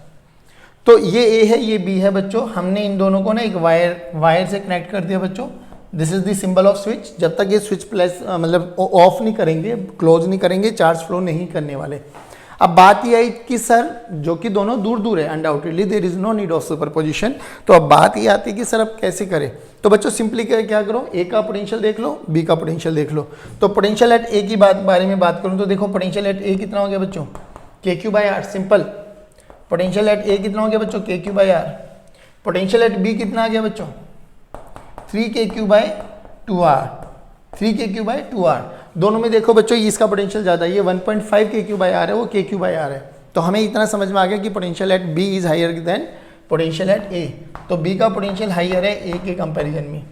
तो ये ए है, ये बी है बच्चों, हमने इन दोनों को ना एक वायर से कनेक्ट कर दिया बच्चों। This is the symbol off switch. जब तक ये स्विच प्लस मतलब ऑफ नहीं करेंगे, क्लोज नहीं करेंगे, चार्ज फ्लो नहीं करने वाले। अब बात ये आई कि सर जो कि दोनों दूर दूर है, undoubtedly there is no need of superposition, तो अब बात ये आती है कि सर अब कैसे करें। तो बच्चों सिंपली क्या करो, ए का पोटेंशियल देख लो, बी का पोटेंशियल देख लो। तो पोटेंशियल एट ए की बारे में बात करूँ तो देखो पोटेंशियल एट ए कितना हो गया बच्चों, KQ/R। सिंपल, पोटेंशियल एट ए कितना हो गया बच्चों, KQ/R। पोटेंशियल एट बी कितना आ गया बच्चों, 3KQ/2R, 3KQ/2R। दोनों में देखो बच्चों ये इसका पोटेंशियल ज़्यादा है, ये 1.5 KQ/R है, वो KQ/R है। तो हमें इतना समझ में आ गया कि potential at B is higher than potential at A. तो बी का पोटेंशियल हायर है ए के कंपैरिजन में।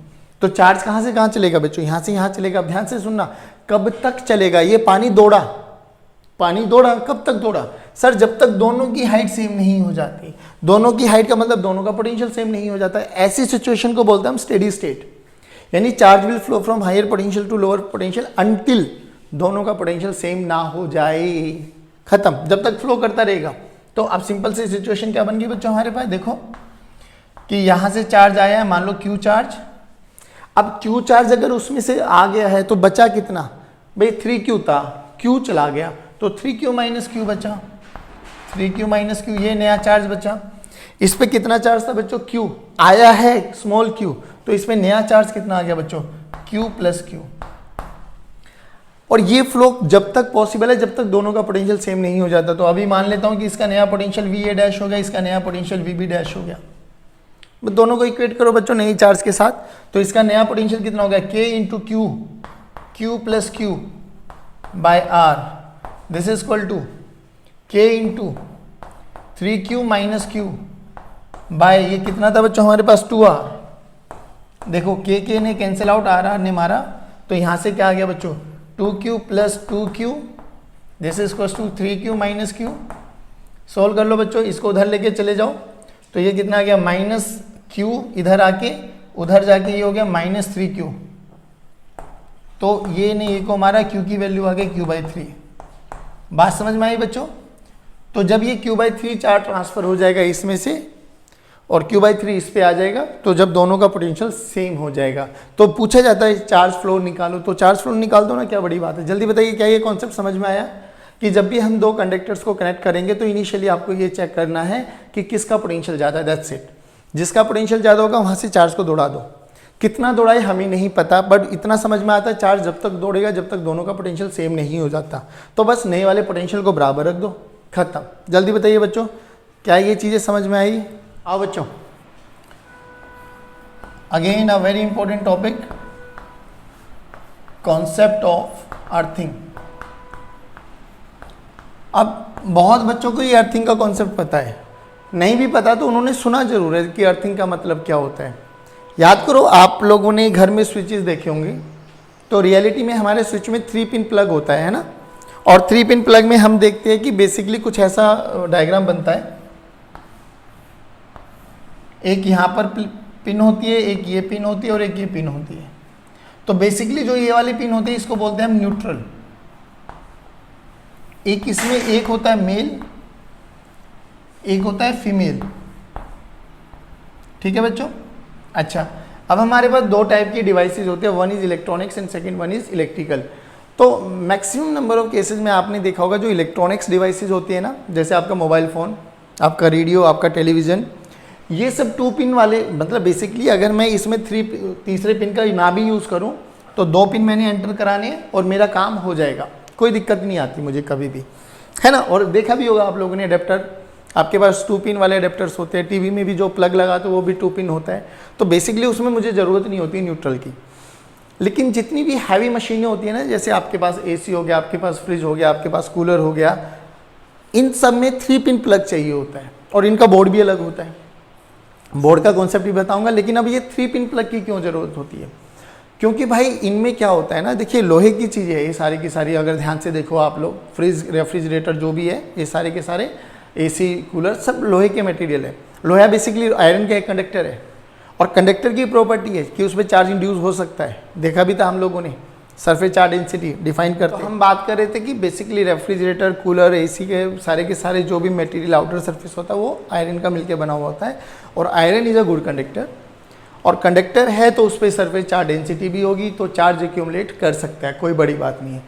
तो चार्ज कहाँ से कहाँ चलेगा बच्चों, यहाँ से यहाँ चलेगा। ध्यान से सुनना, कब तक चलेगा? ये पानी दौड़ा कब तक दौड़ा? सर जब तक दोनों की हाइट सेम नहीं हो जाती। दोनों की हाइट का मतलब दोनों का पोटेंशियल सेम नहीं हो जाता है, ऐसी सिचुएशन को बोलते हैं हम स्टेडी स्टेट। यानी charge will flow from higher potential to lower potential until दोनों का पोटेंशियल सेम ना हो जाए, खत्म, जब तक फ्लो करता रहेगा। तो अब सिंपल सी सिचुएशन क्या बन गई बच्चों हमारे पास, देखो कि यहां से चार्ज आया है, मान लो क्यू चार्ज। अब क्यू चार्ज अगर उसमें से आ गया है तो बचा कितना भाई, 3Q था, क्यू चला गया तो 3Q माइनस क्यू बचा, 3Q माइनस क्यू, ये नया चार्ज बचा। इस पे कितना चार्ज था बच्चों, Q आया है, स्मॉल q, तो इसमें नया चार्ज कितना आ गया बच्चों, Q प्लस Q। और ये फ्लो जब तक पॉसिबल है, जब तक दोनों का पोटेंशियल सेम नहीं हो जाता। तो अभी मान लेता हूं कि इसका नया पोटेंशियल VA डैश हो गया, इसका नया पोटेंशियल VB डैश हो गया। दोनों को इक्वेट करो बच्चों नई चार्ज के साथ, तो इसका नया पोटेंशियल कितना हो गया, K into Q, Q plus Q by R, this is equal to K into 3Q minus Q by, ये कितना था बच्चों हमारे पास 2R। देखो K ने कैंसिल आउट, R ने मारा, तो यहां से क्या आ गया बच्चों, 2Q plus 2Q, this is equal to 3Q minus Q। Solve कर लो बच्चों, इसको उधर लेके चले जाओ, तो ये कितना आ गया, माइनस Q, इधर आके उधर जाके ये हो गया माइनस 3Q। तो ये ने ये को मारा, Q की वैल्यू आ गई Q/3। बात समझ में आई बच्चों? तो जब ये Q/3 चार्ज ट्रांसफर हो जाएगा इसमें से और Q/3 इस पे आ जाएगा, तो जब दोनों का पोटेंशियल सेम हो जाएगा तो पूछा जाता है चार्ज फ्लो निकालो, तो चार्ज फ्लो निकाल दो ना, क्या बड़ी बात है। जल्दी बताइए क्या ये कॉन्सेप्ट समझ में आया कि जब भी हम दो कंडक्टर्स को कनेक्ट करेंगे तो इनिशियली आपको ये चेक करना है कि किसका पोटेंशियल ज़्यादा है, दैट्स इट। जिसका पोटेंशियल ज़्यादा होगा वहाँ से चार्ज को दौड़ा दो। कितना दौड़ाए हमें नहीं पता, बट इतना समझ में आता है चार्ज जब तक दौड़ेगा जब तक दोनों का पोटेंशियल सेम नहीं हो जाता। तो बस नए वाले पोटेंशियल को बराबर रख दो, खत्म। जल्दी बताइए बच्चों, क्या ये चीज़ें समझ में आई? आओ बच्चों, again a very important topic, concept of earthing. अब बहुत बच्चों को ये अर्थिंग का कॉन्सेप्ट पता है, नहीं भी पता तो उन्होंने सुना जरूर है कि अर्थिंग का मतलब क्या होता है। याद करो, आप लोगों ने घर में स्विचेस देखे होंगे, तो रियलिटी में हमारे स्विच में 3 पिन प्लग होता है ना, और 3 पिन प्लग में हम देखते हैं कि बेसिकली कुछ ऐसा डायग्राम बनता है, एक यहाँ पर पिन होती है, एक ये पिन होती है और एक ये पिन होती है। तो बेसिकली जो ये वाली पिन होती है इसको बोलते हैं हम न्यूट्रल। एक इसमें एक होता है मेल, एक होता है फीमेल, ठीक है बच्चों। अच्छा, अब हमारे पास 2 टाइप की डिवाइसेस होते हैं, one is electronics and second one is electrical. तो मैक्सिमम नंबर ऑफ केसेस में आपने देखा होगा जो इलेक्ट्रॉनिक्स डिवाइसेस होती है ना, जैसे आपका मोबाइल फ़ोन, आपका रेडियो, आपका टेलीविज़न, ये सब 2 पिन वाले, मतलब बेसिकली अगर मैं इसमें तीसरे पिन का ना भी यूज़ करूँ तो 2 पिन मैंने एंटर कराने हैं और मेरा काम हो जाएगा, कोई दिक्कत नहीं आती मुझे कभी भी, है ना। और देखा भी होगा आप लोगों ने अडेप्टर, आपके पास 2 पिन वाले अडेप्टर्स होते हैं, टीवी में भी जो प्लग लगाते हो वो भी 2 पिन होता है। तो बेसिकली उसमें मुझे ज़रूरत नहीं होती न्यूट्रल की। लेकिन जितनी भी हैवी मशीनें होती हैं ना, जैसे आपके पास एसी हो गया, आपके पास फ्रिज हो गया, आपके पास कूलर हो गया, इन सब में 3 पिन प्लग चाहिए होता है और इनका बोर्ड भी अलग होता है। बोर्ड का कॉन्सेप्ट भी बताऊंगा, लेकिन अब ये 3 पिन प्लग की क्यों ज़रूरत होती है? क्योंकि भाई इनमें क्या होता है ना, देखिए लोहे की चीज़ें है ये सारी की सारी, अगर ध्यान से देखो आप लोग, फ्रिज, रेफ्रिजरेटर जो भी है, ये सारे के सारे, एसी, कूलर, सब लोहे के मटेरियल है। लोहा बेसिकली आयरन का एक कंडक्टर है, और कंडक्टर की प्रॉपर्टी है कि उसमें चार्ज इंड्यूस हो सकता है, देखा भी था हम लोगों ने, सरफेस चार्ज डेंसिटी डिफाइन करते हैं। तो हम बात कर रहे थे कि बेसिकली रेफ्रिजरेटर, कूलर, एसी के सारे जो भी मटेरियल आउटर सरफेस होता है वो आयरन का मिलकर बना हुआ होता है, और iron is a good conductor. और कंडक्टर है तो उस पर सरफेस चार्ज डेंसिटी भी होगी, तो चार्ज एक्यूमुलेट कर सकता है, कोई बड़ी बात नहीं है।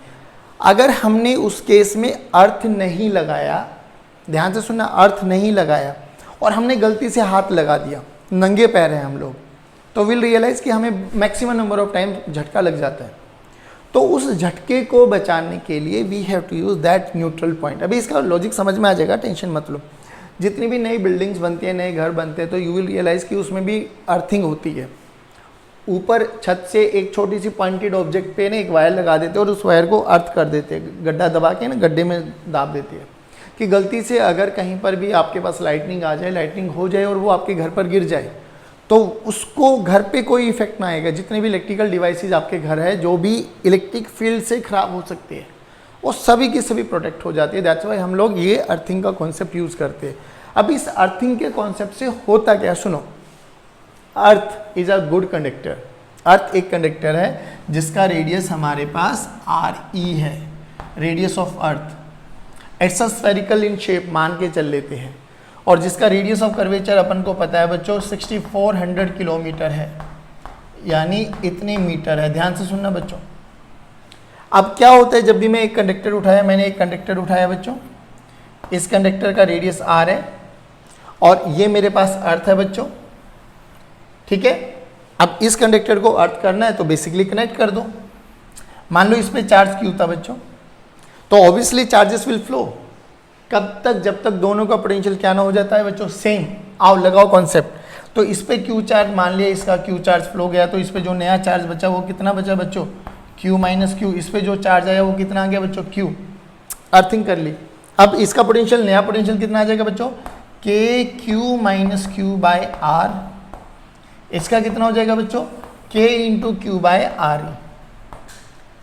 अगर हमने उस केस में अर्थ नहीं लगाया, ध्यान से सुनना, अर्थ नहीं लगाया और हमने गलती से हाथ लगा दिया, नंगे पैर हैं हम लोग, तो विल रियलाइज कि हमें मैक्सिमम नंबर ऑफ टाइम झटका लग जाता है। तो उस झटके को बचाने के लिए we have to use that neutral point. अभी इसका लॉजिक समझ में आ जाएगा, टेंशन मत लो। जितनी भी नई बिल्डिंग्स बनती है, नए घर बनते हैं, तो यू विल रियलाइज कि उसमें भी अर्थिंग होती है। ऊपर छत से एक छोटी सी पॉइंटेड ऑब्जेक्ट पे ना एक वायर लगा देते हैं और उस वायर को अर्थ कर देते हैं, गड्ढा दबा के ना गड्ढे में दाब देते हैं, कि गलती से अगर कहीं पर भी आपके पास लाइटनिंग आ जाए, लाइटनिंग हो जाए और वो आपके घर पर गिर जाए, तो उसको घर पे कोई इफेक्ट ना आएगा। जितने भी इलेक्ट्रिकल डिवाइसेस आपके घर है, जो भी इलेक्ट्रिक फील्ड से ख़राब हो सकते हैं, वो सभी की सभी प्रोटेक्ट हो जाती है। दैट्स वाई हम लोग ये अर्थिंग का कॉन्सेप्ट यूज़ करते हैं। अब इस अर्थिंग के कॉन्सेप्ट से होता क्या, सुनो। Earth is a good conductor. Earth एक कंडक्टर है जिसका रेडियस हमारे पास RE है, radius of earth. It's a spherical in shape, मान के चल लेते हैं, और जिसका रेडियस ऑफ कर्वेचर अपन को पता है बच्चों 6400 किलोमीटर है, यानी इतने मीटर है। ध्यान से सुनना बच्चों। अब क्या होता है, जब भी मैं एक कंडक्टर उठाया, मैंने एक कंडक्टर उठाया बच्चों, इस कंडक्टर का रेडियस R है और ये मेरे पास अर्थ है बच्चों, ठीक है। अब इस कंडक्टर को अर्थ करना है तो बेसिकली कनेक्ट कर दो। मान लो इस पे चार्ज Q था बच्चों, तो ऑब्वियसली चार्जेस विल फ्लो। कब तक, जब तक दोनों का पोटेंशियल क्या ना हो जाता है बच्चों, सेम। आओ लगाओ कॉन्सेप्ट। तो इस पे Q चार्ज, मान लिया इसका Q चार्ज फ्लो गया, तो इस पे जो नया चार्ज बचा वो कितना बचा बच्चों, Q माइनस Q। इस पे जो चार्ज आया वो कितना आ गया बच्चों, Q। अर्थिंग कर ली। अब इसका पोटेंशियल, नया पोटेंशियल कितना आ जाएगा बच्चों, KQ minus Q by R। इसका कितना हो जाएगा बच्चों, K into Q by RE।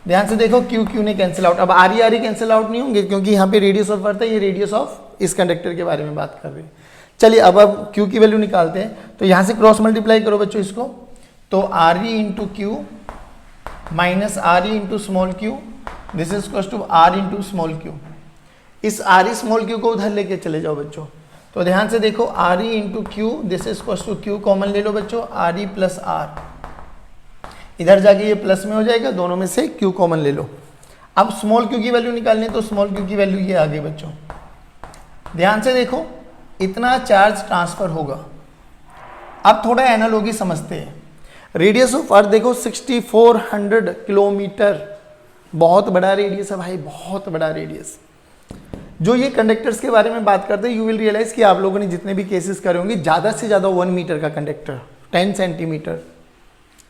ध्यान से देखो, Q ने कैंसिल आउट। अब RE कैंसिल आउट नहीं होंगे, क्योंकि यहाँ पे रेडियस ऑफ अर्थ है, ये रेडियस ऑफ इस कंडक्टर के बारे में बात कर रहे हैं। चलिए अब Q की वैल्यू निकालते हैं। तो यहाँ से क्रॉस मल्टीप्लाई करो बच्चों इसको, तो RE into Q minus RE into small q, this is equal to R into small q। इस RE स्मॉल q को उधर लेके चले जाओ बच्चों। तो ध्यान से देखो, RE into Q, this is equal to Q common ले लो बच्चों, RE प्लस R। इधर जाके ये प्लस में हो जाएगा, दोनों में से Q कॉमन ले लो। अब स्मॉल q की वैल्यू निकालनी है, तो स्मॉल q की वैल्यू ये आ गई बच्चों। ध्यान से देखो, इतना चार्ज ट्रांसफर होगा। अब थोड़ा एनालॉजी समझते हैं। रेडियस ऑफ अर्थ देखो 6400 किलोमीटर, बहुत बड़ा रेडियस है भाई, बहुत बड़ा रेडियस। जो ये कंडक्टर्स के बारे में बात करते हैं, यू विल रियलाइज कि आप लोगों ने जितने भी केसेस करे होंगे, ज़्यादा से ज़्यादा 1 मीटर का conductor, 10 centimetre,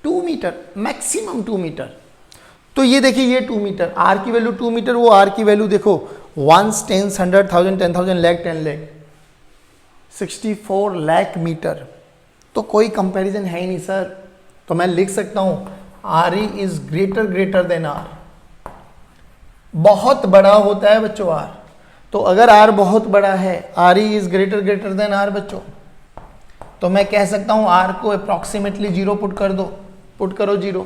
2 metre, maximum 2 metre. तो ये देखिए ये 2 मीटर, आर की वैल्यू 2 मीटर, वो आर की वैल्यू देखो 1, 10, 100,000, 10,000, लाख, 10 लाख, 64 लाख मीटर। तो कोई कंपैरिजन है ही नहीं सर। तो मैं लिख सकता हूं R E is greater than R. बहुत बड़ा होता है बच्चों आर। तो अगर आर बहुत बड़ा है, R E is greater than R बच्चों, तो मैं कह सकता हूं आर को अप्रॉक्सीमेटली 0 पुट कर दो, पुट करो 0।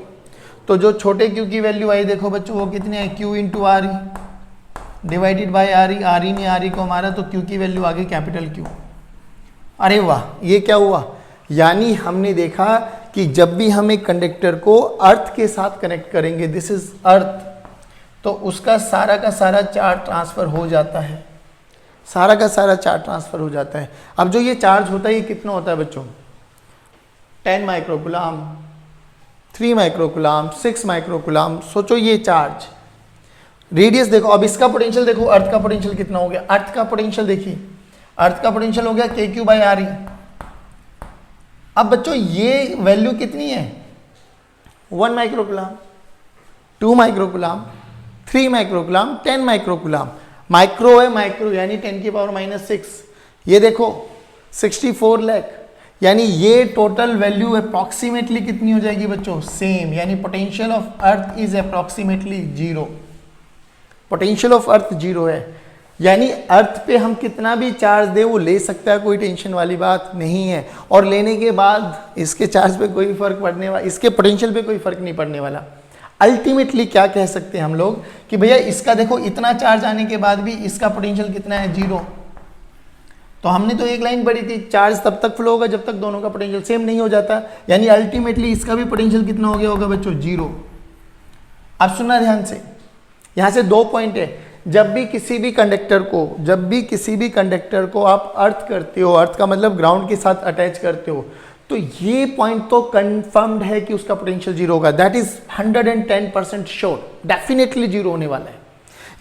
तो जो छोटे क्यू की वैल्यू आई देखो बच्चों वो कितनी है, Q into R E divided by R E ने आर ई को मारा तो क्यू की वैल्यू आ गई कैपिटल क्यू। अरे वाह, ये क्या हुआ, यानी हमने देखा कि जब भी हम एक कंडक्टर को अर्थ के साथ कनेक्ट करेंगे, दिस इज अर्थ, तो उसका सारा का सारा चार्ज ट्रांसफर हो जाता है, सारा का सारा चार्ज ट्रांसफर हो जाता है। अब जो ये चार्ज होता है ये कितना होता है बच्चों, 10 माइक्रोकुलाम, 3 माइक्रोकुलाम, 6 माइक्रोकुलाम। सोचो ये चार्ज, रेडियस देखो। अब इसका पोटेंशियल देखो, अर्थ का पोटेंशियल कितना हो गया, अर्थ का पोटेंशियल देखिए, अर्थ का पोटेंशियल हो गया के क्यू बाई आर ई। अब बच्चों ये वैल्यू कितनी है, 1 microcoulomb, 2 microcoulomb, 3 microcoulomb, 10 microcoulomb. Micro है, माइक्रो यानी 10 की पावर -6। ये देखो 64 लाख, यानी ये टोटल वैल्यू अप्रॉक्सीमेटली कितनी हो जाएगी बच्चों, सेम। यानी potential of earth is approximately 0। Potential of earth 0 है, यानी अर्थ पे हम कितना भी चार्ज दे वो ले सकता है, कोई टेंशन वाली बात नहीं है। और लेने के बाद इसके चार्ज पे कोई फर्क पड़ने वाला, इसके पोटेंशियल पे कोई फर्क नहीं पड़ने वाला। अल्टीमेटली क्या कह सकते हैं हम लोग कि भैया इसका देखो इतना चार्ज आने के बाद भी इसका पोटेंशियल कितना है, 0। तो हमने तो एक लाइन पढ़ी थी, चार्ज तब तक फ्लो होगा जब तक दोनों का पोटेंशियल सेम नहीं हो जाता, यानी अल्टीमेटली इसका भी पोटेंशियल कितना हो गया होगा बच्चों, 0। अब सुनना ध्यान से, यहां से 2 पॉइंट है। जब भी किसी भी कंडक्टर को आप अर्थ करते हो, अर्थ का मतलब ग्राउंड के साथ अटैच करते हो, तो ये पॉइंट तो कंफर्म्ड है कि उसका पोटेंशियल 0 होगा। दैट इज 110% श्योर, डेफिनेटली 0 होने वाला है।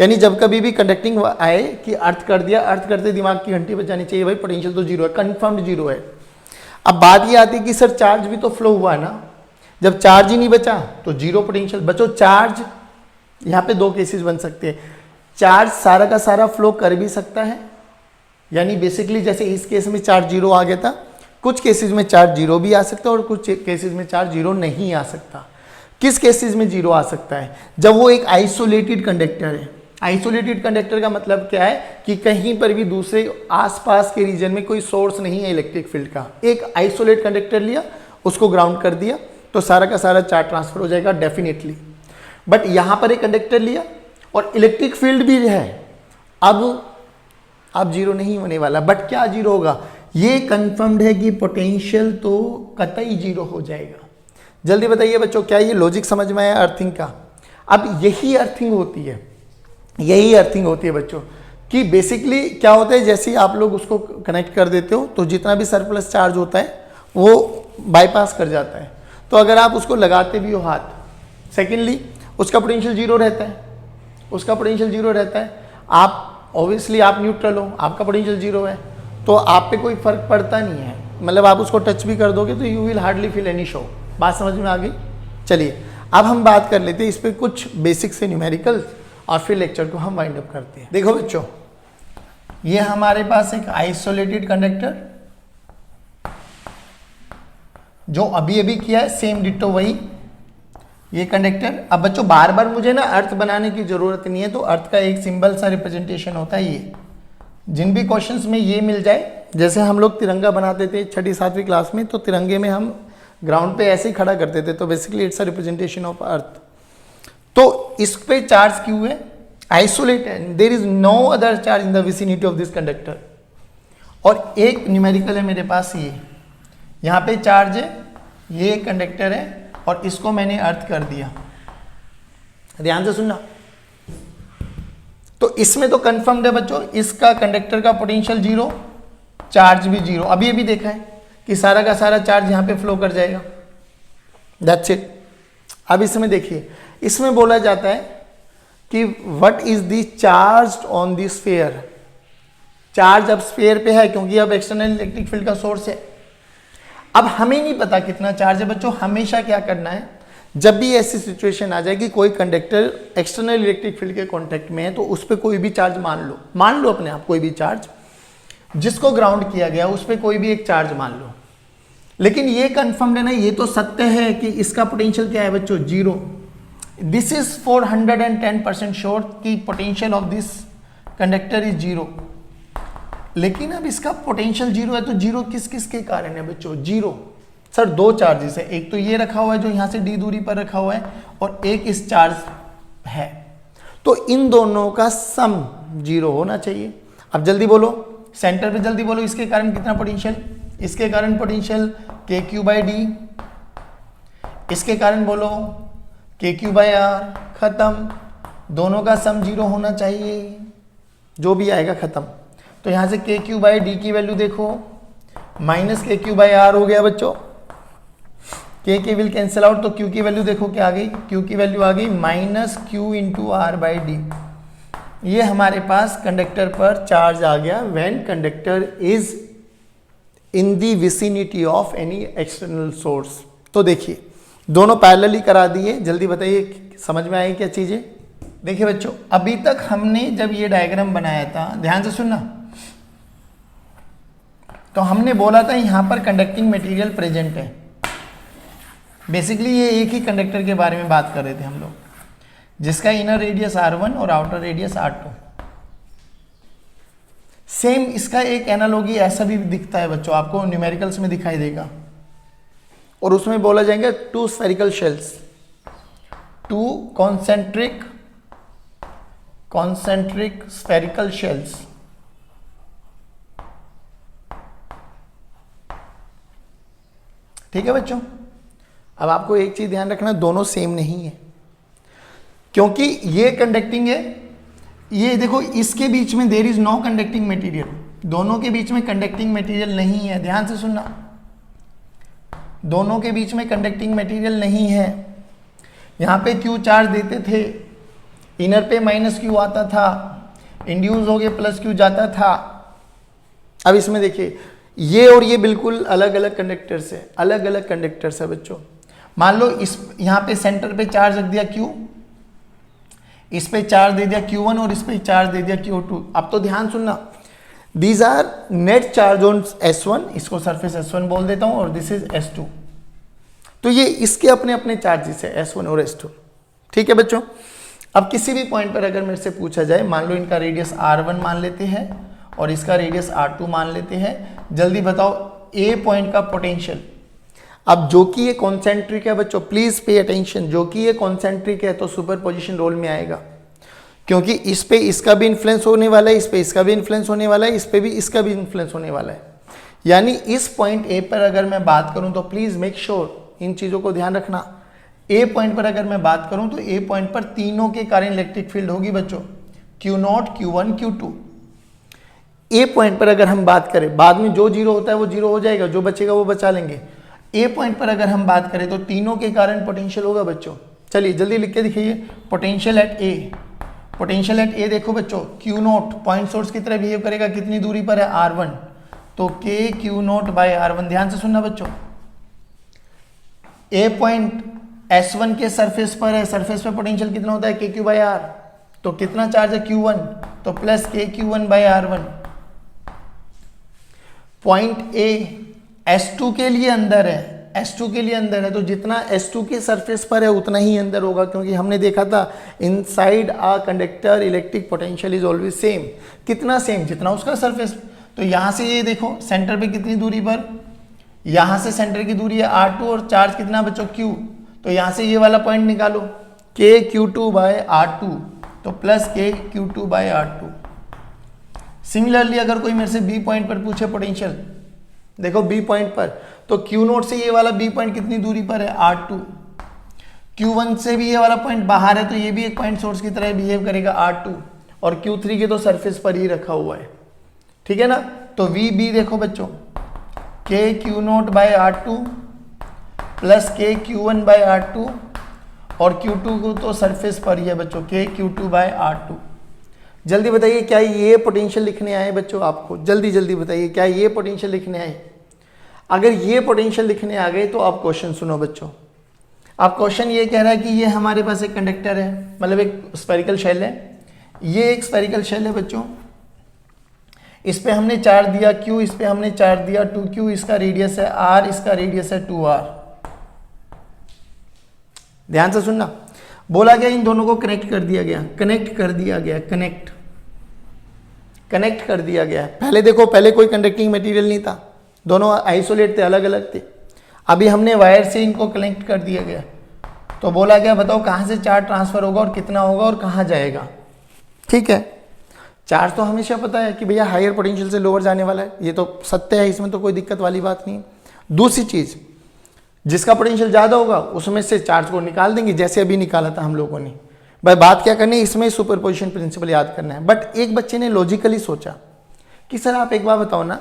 यानी जब कभी भी कंडक्टिंग आए कि अर्थ कर दिया, अर्थ करते दिमाग की घंटी बजानी चाहिए, भाई पोटेंशियल तो 0 है, कंफर्म्ड 0 है। अब बात ये आती है कि सर चार्ज भी तो फ्लो हुआ ना, जब चार्ज ही नहीं बचा तो 0 पोटेंशियल। बच्चों चार्ज यहाँ पे 2 केसेस बन सकते हैं, चार्ज सारा का सारा फ्लो कर भी सकता है, यानी बेसिकली जैसे इस केस में चार्ज 0 आ गया था, कुछ केसेस में चार्ज 0 भी आ सकता है और कुछ केसेस में चार्ज 0 नहीं आ सकता। किस केसेस में 0 आ सकता है, जब वो एक आइसोलेटेड कंडक्टर है। आइसोलेटेड कंडक्टर का मतलब क्या है कि कहीं पर भी दूसरे आसपास के रीजन में कोई सोर्स नहीं है इलेक्ट्रिक फील्ड का। एक आइसोलेट कंडक्टर लिया, उसको ग्राउंड कर दिया, तो सारा का सारा चार्ज ट्रांसफर हो जाएगा डेफिनेटली। बट यहां पर एक कंडक्टर लिया और इलेक्ट्रिक फील्ड भी है, अब 0 नहीं होने वाला। बट क्या 0 होगा, ये कंफर्म्ड है कि पोटेंशियल तो कतई 0 हो जाएगा। जल्दी बताइए बच्चों, क्या ये लॉजिक समझ में आया अर्थिंग का। अब यही अर्थिंग होती है, यही अर्थिंग होती है बच्चों, कि बेसिकली क्या होता है, जैसे ही आप लोग उसको कनेक्ट कर देते हो तो जितना भी सरप्लस चार्ज होता है वो बाईपास कर जाता है। तो अगर आप उसको लगाते भी हो हाथ, सेकेंडली उसका पोटेंशियल 0 रहता है, उसका पोटेंशियल 0 रहता है। आप ऑब्वियसली आप न्यूट्रल हो, आपका पोटेंशियल 0 है, तो आप पे कोई फर्क पड़ता नहीं है। मतलब आप उसको टच भी कर दोगे तो you will hardly feel any show. बात समझ में आ गई। चलिए अब हम बात कर लेते हैं इस पे कुछ बेसिक से न्यूमेरिकल, और फिर लेक्चर को हम वाइंड अप करते हैं। देखो बच्चों, ये हमारे पास एक आइसोलेटेड कंडक्टर जो अभी अभी किया है, सेम डिट्टो वही ये कंडक्टर। अब बच्चों बार बार मुझे ना अर्थ बनाने की जरूरत नहीं है, तो अर्थ का एक सिंबल सा रिप्रेजेंटेशन होता है ये। जिन भी क्वेश्चंस में ये मिल जाए, जैसे हम लोग तिरंगा बनाते थे 6ठी 7वीं क्लास में, तो तिरंगे में हम ग्राउंड पे ऐसे ही खड़ा करते थे, तो basically it's a representation of earth. तो इस पे चार्ज क्यों है, आइसोलेट है, there is no other charge in the vicinity of this conductor. और एक न्यूमेरिकल है मेरे पास, ये यहाँ पे चार्ज है, ये कंडक्टर है और इसको मैंने अर्थ कर दिया। ध्यान से सुनना, तो इसमें तो कंफर्म्ड है बच्चों, इसका कंडक्टर का पोटेंशियल 0, चार्ज भी 0। अभी अभी देखा है कि सारा का सारा चार्ज यहाँ पे फ्लो कर जाएगा। That's it. अब इसमें देखिए, इसमें बोला जाता है कि what is the charge on the sphere. Charge अब स्फीयर पे है क्योंकि अब एक्सटर्नल इलेक्ट्रिक फील्ड का सोर्स है। अब हमें नहीं पता कितना चार्ज है बच्चों। हमेशा क्या करना है, जब भी ऐसी सिचुएशन आ जाए कि कोई कंडक्टर एक्सटर्नल इलेक्ट्रिक फील्ड के कांटेक्ट में है, तो उस पर कोई भी चार्ज मान लो अपने आप कोई भी चार्ज, जिसको ग्राउंड किया गया उस पर कोई भी एक चार्ज मान लो। लेकिन ये कंफर्म है ना, ये तो सत्य है कि इसका पोटेंशियल क्या है बच्चों, 0। दिस इज 410% श्योर कि potential of this conductor is 0। लेकिन अब इसका पोटेंशियल 0 है, तो 0 किस किस के कारण है बच्चों, 0। सर दो चार्जेस है, एक तो ये रखा हुआ है जो यहां से d दूरी पर रखा हुआ है, और एक इस चार्ज है, तो इन दोनों का सम 0 होना चाहिए। अब जल्दी बोलो, सेंटर पे जल्दी बोलो, इसके कारण कितना पोटेंशियल, इसके कारण पोटेंशियल KQ/D, इसके कारण बोलो KQ/R, खत्म। दोनों का सम 0 होना चाहिए, जो भी आएगा खत्म। तो यहां से KQ/D की वैल्यू देखो, माइनस KQ/R हो गया बच्चों, K विल कैंसिल आउट, तो Q की वैल्यू देखो क्या आ गई, Q की वैल्यू आ गई माइनस Q इंटू R/D। ये हमारे पास कंडक्टर पर चार्ज आ गया when conductor is in the vicinity of any external source. तो देखिए दोनों पैरेलली करा दिए, जल्दी बताइए समझ में आई क्या चीजें। देखिए बच्चों, अभी तक हमने जब ये डायग्राम बनाया था, ध्यान से सुनना, तो हमने बोला था यहां पर कंडक्टिंग मटेरियल प्रेजेंट है। बेसिकली ये एक ही कंडक्टर के बारे में बात कर रहे थे हम लोग, जिसका इनर रेडियस R1 और आउटर रेडियस R2। सेम इसका एक एनालॉजी ऐसा भी दिखता है बच्चों, आपको न्यूमेरिकल्स में दिखाई देगा, और उसमें बोला जाएंगे 2 spherical shells, 2 concentric spherical shells. ठीक है बच्चों। अब आपको एक चीज ध्यान रखना, दोनों सेम नहीं है, क्योंकि ये कंडक्टिंग है, ये देखो इसके बीच में there is no conducting material, दोनों के बीच में कंडक्टिंग मटेरियल नहीं है। ध्यान से सुनना, दोनों के बीच में कंडक्टिंग मटेरियल नहीं है। यहां पे Q चार्ज देते थे, इनर पे माइनस Q आता था, इंड्यूस हो गए प्लस Q जाता था। अब इसमें देखिए ये और ये बिल्कुल अलग अलग कंडक्टर्स है, अलग अलग कंडक्टर्स है बच्चों। मान लो इस यहां पे सेंटर पे चार्ज रख दिया Q, इस पे चार्ज दे दिया Q1 और इस पे चार्ज दे दिया Q2। अब तो ध्यान सुनना, these are net charge on S1, इसको सरफेस S1 बोल देता हूं, और दिस इज S2। तो ये इसके अपने अपने चार्जेस है S1 और S2। ठीक है बच्चों। अब किसी भी पॉइंट पर अगर मेरे से पूछा जाए, मान लो इनका रेडियस R1 मान लेते हैं और इसका रेडियस R2 मान लेते हैं, जल्दी बताओ A पॉइंट का पोटेंशियल। अब जो कि ये कॉन्सेंट्रिक है बच्चों, प्लीज पे अटेंशन, जो कि ये कॉन्सेंट्रिक है तो सुपरपोजिशन रोल में आएगा, क्योंकि इस पे इसका भी इन्फ्लुएंस होने वाला है, इस पे इसका भी इन्फ्लुएंस होने वाला है, इस पे भी इसका भी इन्फ्लुएंस होने वाला है। यानी इस पॉइंट ए पर अगर मैं बात करूं तो प्लीज मेक श्योर इन चीजों को ध्यान रखना। ए पॉइंट पर अगर मैं बात करूं तो ए पॉइंट पर तीनों के कारण इलेक्ट्रिक फील्ड होगी बच्चों, Q0, Q1, Q2। ए पॉइंट पर अगर हम बात करें, बाद में जो 0 होता है वो 0 हो जाएगा, जो बचेगा वो बचा लेंगे। ए पॉइंट पर अगर हम बात करें तो तीनों के कारण पोटेंशियल होगा बच्चों। चलिए जल्दी लिख के दिखाइए, potential at A. Potential at A देखो बच्चों, Q0 पॉइंट सोर्स की तरह बिहेव करेगा, कितनी दूरी पर है, R1, तो KQ0/R1। ध्यान से सुनना बच्चों, ए पॉइंट S1 के सरफेस पर है, सरफेस पर पोटेंशियल कितना होता है, KQ/R, तो कितना चार्ज है, Q1, तो plus KQ1/R1। Point A S2 के लिए अंदर है, S2 के लिए अंदर है, तो जितना S2 के सरफेस पर है उतना ही अंदर होगा, क्योंकि हमने देखा था inside a conductor electric potential is always same. कितना सेम, जितना उसका सरफेस। तो यहां से ये देखो सेंटर पे कितनी दूरी पर, यहां से सेंटर की दूरी है R2 और चार्ज कितना बच्चों, Q। तो यहां से ये वाला पॉइंट निकालो, KQ2/R2, तो प्लस KQ2/R2। सिमिलरली अगर कोई मेरे से बी पॉइंट पर पूछे पोटेंशियल, देखो बी पॉइंट पर, तो Q0 से ये वाला बी पॉइंट कितनी दूरी पर है, R2। Q1 से भी ये वाला पॉइंट बाहर है, तो ये भी एक पॉइंट सोर्स की तरह बिहेव करेगा, R2, और Q3 के तो सरफेस पर ही रखा हुआ है। ठीक है ना। तो VB देखो बच्चों, KQ0/R2 प्लस के Q1/R2 और Q2 को तो सरफेस पर ही है बच्चों, के Q2/R2। जल्दी बताइए क्या ये पोटेंशियल लिखने आए बच्चों आपको? जल्दी जल्दी बताइए क्या ये पोटेंशियल लिखने आए? अगर ये पोटेंशियल लिखने आ गए तो आप क्वेश्चन सुनो बच्चों। आप क्वेश्चन ये कह रहा है कि ये हमारे पास एक कंडक्टर है, मतलब एक स्फेरिकल शेल है, ये एक स्फेरिकल शेल है बच्चों, इस पे हमने चार्ज दिया Q, इस पे हमने चार्ज दिया 2Q, इसका रेडियस है R, इसका रेडियस है 2R। ध्यान से सुनना, बोला गया इन दोनों को कनेक्ट कर दिया गया, कनेक्ट कर दिया गया, कनेक्ट कर दिया गया। पहले देखो, पहले कोई कंडक्टिंग मटेरियल नहीं था, दोनों आइसोलेट थे, अलग अलग थे। अभी हमने वायर से इनको कनेक्ट कर दिया गया, तो बोला गया बताओ कहाँ से चार्ज ट्रांसफर होगा और कितना होगा और कहाँ जाएगा। ठीक है, चार्ज तो हमेशा पता है कि भैया हायर पोटेंशियल से लोअर जाने वाला है, ये तो सत्य है, इसमें तो कोई दिक्कत वाली बात नहीं है। दूसरी चीज, जिसका पोटेंशियल ज़्यादा होगा उसमें से चार्ज को निकाल देंगे, जैसे अभी निकाला था हम लोगों ने। भाई बात क्या करनी है इसमें, सुपरपोजिशन प्रिंसिपल याद करना है। बट एक बच्चे ने लॉजिकली सोचा कि सर आप एक बार बताओ ना,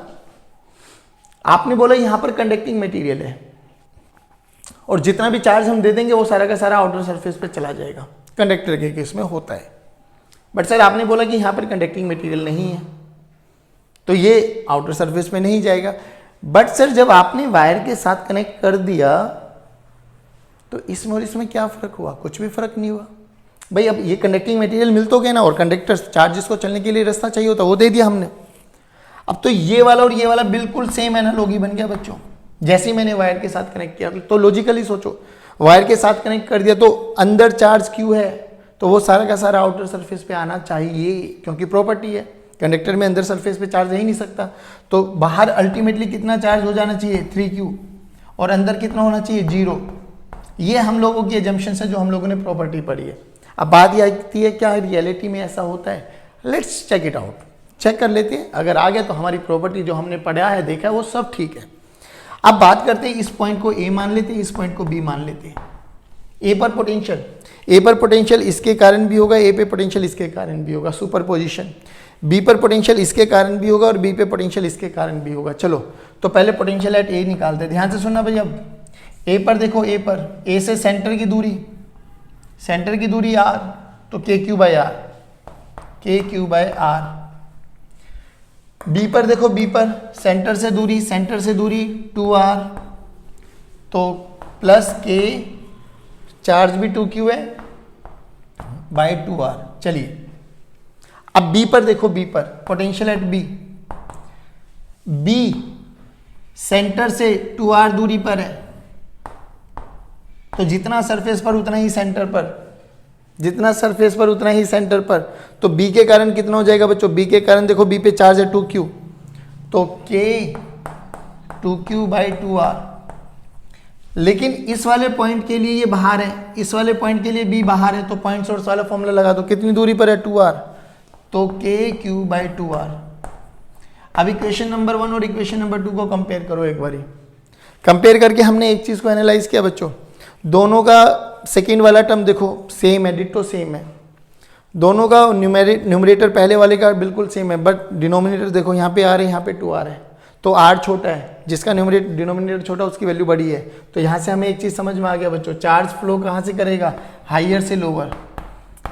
आपने बोला यहाँ पर कंडक्टिंग मटेरियल है और जितना भी चार्ज हम दे देंगे वो सारा का सारा आउटर सरफेस पे चला जाएगा, कंडक्टर के केस में होता है। बट सर आपने बोला कि यहाँ पर कंडक्टिंग मटेरियल नहीं है तो ये आउटर सरफेस पे नहीं जाएगा। बट सर जब आपने वायर के साथ कनेक्ट कर दिया तो इसमें और इसमें क्या फर्क हुआ? कुछ भी फर्क नहीं हुआ भाई। अब ये कंडक्टिंग मटेरियल मिल तो गया ना, और कंडक्टर चार्जेस को चलने के लिए रास्ता चाहिए होता, वो दे दिया हमने। अब तो ये वाला और ये वाला बिल्कुल सेम एनालॉगी बन गया बच्चों। जैसे ही मैंने वायर के साथ कनेक्ट किया तो लॉजिकली सोचो, वायर के साथ कनेक्ट कर दिया तो अंदर चार्ज क्यू है तो वो सारा का सारा आउटर सरफेस पे आना चाहिए, क्योंकि प्रॉपर्टी है कंडक्टर में अंदर सरफेस पे चार्ज ही नहीं सकता। तो बाहर अल्टीमेटली कितना चार्ज हो जाना चाहिए? 3Q, और अंदर कितना होना चाहिए? 0। ये हम लोगों की एजम्पशन है जो हम लोगों ने प्रॉपर्टी पढ़ी है। अब बात यह आती है क्या रियलिटी में ऐसा होता है? Let's check it out, check कर लेते हैं। अगर आ गया तो हमारी प्रॉपर्टी जो हमने पढ़ा है, देखा है, वो सब ठीक है। अब बात करते हैं, इस पॉइंट को A मान लेते हैं, इस पॉइंट को B मान लेते हैं। A पर पोटेंशियल इसके कारण भी होगा, A पे पोटेंशियल इसके कारण भी होगा, सुपरपोजिशन। B पर पोटेंशियल इसके कारण भी होगा और B पे पोटेंशियल इसके कारण भी होगा। चलो तो पहले पोटेंशियल एट A निकालते हैं। ध्यान से सुनना भाई। अब A पर देखो, A से सेंटर की दूरी R, तो KQ/R, KQ/R। B पर देखो, B पर सेंटर से दूरी 2R, तो प्लस K, चार्ज भी 2Q है, बाय 2R। चलिए अब B पर देखो, B पर पोटेंशियल एट B सेंटर से 2R दूरी पर है, तो जितना सरफेस पर उतना ही सेंटर पर, तो B के कारण कितना हो जाएगा बच्चों? B के कारण देखो, B पे चार्ज है 2Q, तो K 2Q/2R। लेकिन इस वाले पॉइंट के लिए ये बाहर है, इस वाले पॉइंट के लिए B बाहर है, तो पॉइंट सोर्स वाला फॉर्मूला लगा दो। कितनी दूरी पर है? 2R, तो KQ/2R। अब इक्वेशन नंबर 1 और इक्वेशन नंबर 2 को कंपेयर करो एक बारी। कंपेयर करके हमने एक चीज को एनालाइज किया बच्चों, दोनों का सेकेंड वाला टर्म देखो सेम है, डिट्टो सेम है। दोनों का न्यूमरेटर पहले वाले का बिल्कुल सेम है, बट डिनोमिनेटर देखो, यहाँ पे R है, यहाँ पे 2R है, तो R छोटा है, जिसका डिनोमिनेटर छोटा उसकी वैल्यू बड़ी है। तो यहाँ से हमें एक चीज़ समझ में आ गया बच्चों, चार्ज फ्लो कहाँ से करेगा? हाइयर से लोअर।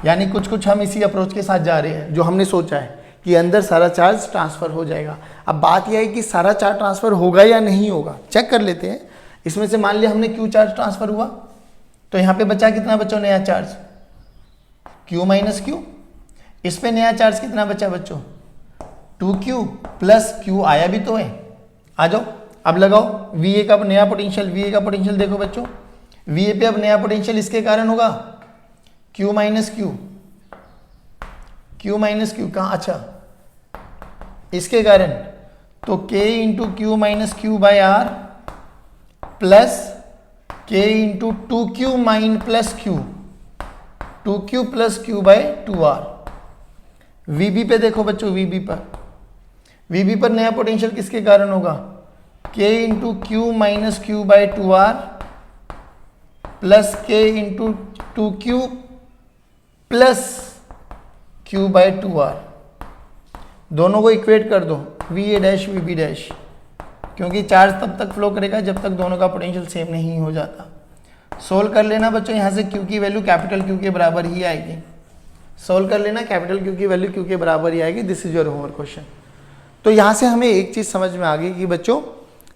यानी कुछ हम इसी अप्रोच के साथ जा रहे हैं जो हमने सोचा है कि अंदर सारा चार्ज ट्रांसफर हो जाएगा। अब बात यह है कि सारा चार्ज ट्रांसफर होगा या नहीं होगा, चेक कर लेते हैं। इसमें से मान लिया हमने Q चार्ज ट्रांसफर हुआ, तो यहाँ पे बचा कितना बच्चों? नया चार्ज Q-Q। इस पे नया चार्ज कितना बचा बच्चों? 2Q प्लस Q आया भी तो है। आ जाओ अब लगाओ VA का नया पोटेंशियल। VA का पोटेंशियल देखो बच्चों, VA पे अब नया पोटेंशियल इसके कारण होगा Q-Q। Q-Q कहाँ? अच्छा इसके कारण, तो K × Q-Q/R plus K × 2Q plus Q, 2Q plus Q/2R। VB पे देखो बच्चों, VB पर नया पोटेंशियल किसके कारण होगा? K × Q-Q/2R plus K × 2Q plus Q/2R। दोनों को इक्वेट कर दो, VA डैश VB डैश, क्योंकि चार्ज तब तक फ्लो करेगा जब तक दोनों का पोटेंशियल सेम नहीं हो जाता। सोल्व कर लेना बच्चों, यहाँ से Q की वैल्यू कैपिटल Q के बराबर ही आएगी। सोल्व कर लेना, कैपिटल Q की वैल्यू Q के बराबर ही आएगी। This is your homework question. तो यहाँ से हमें एक चीज़ समझ में आ गई कि बच्चों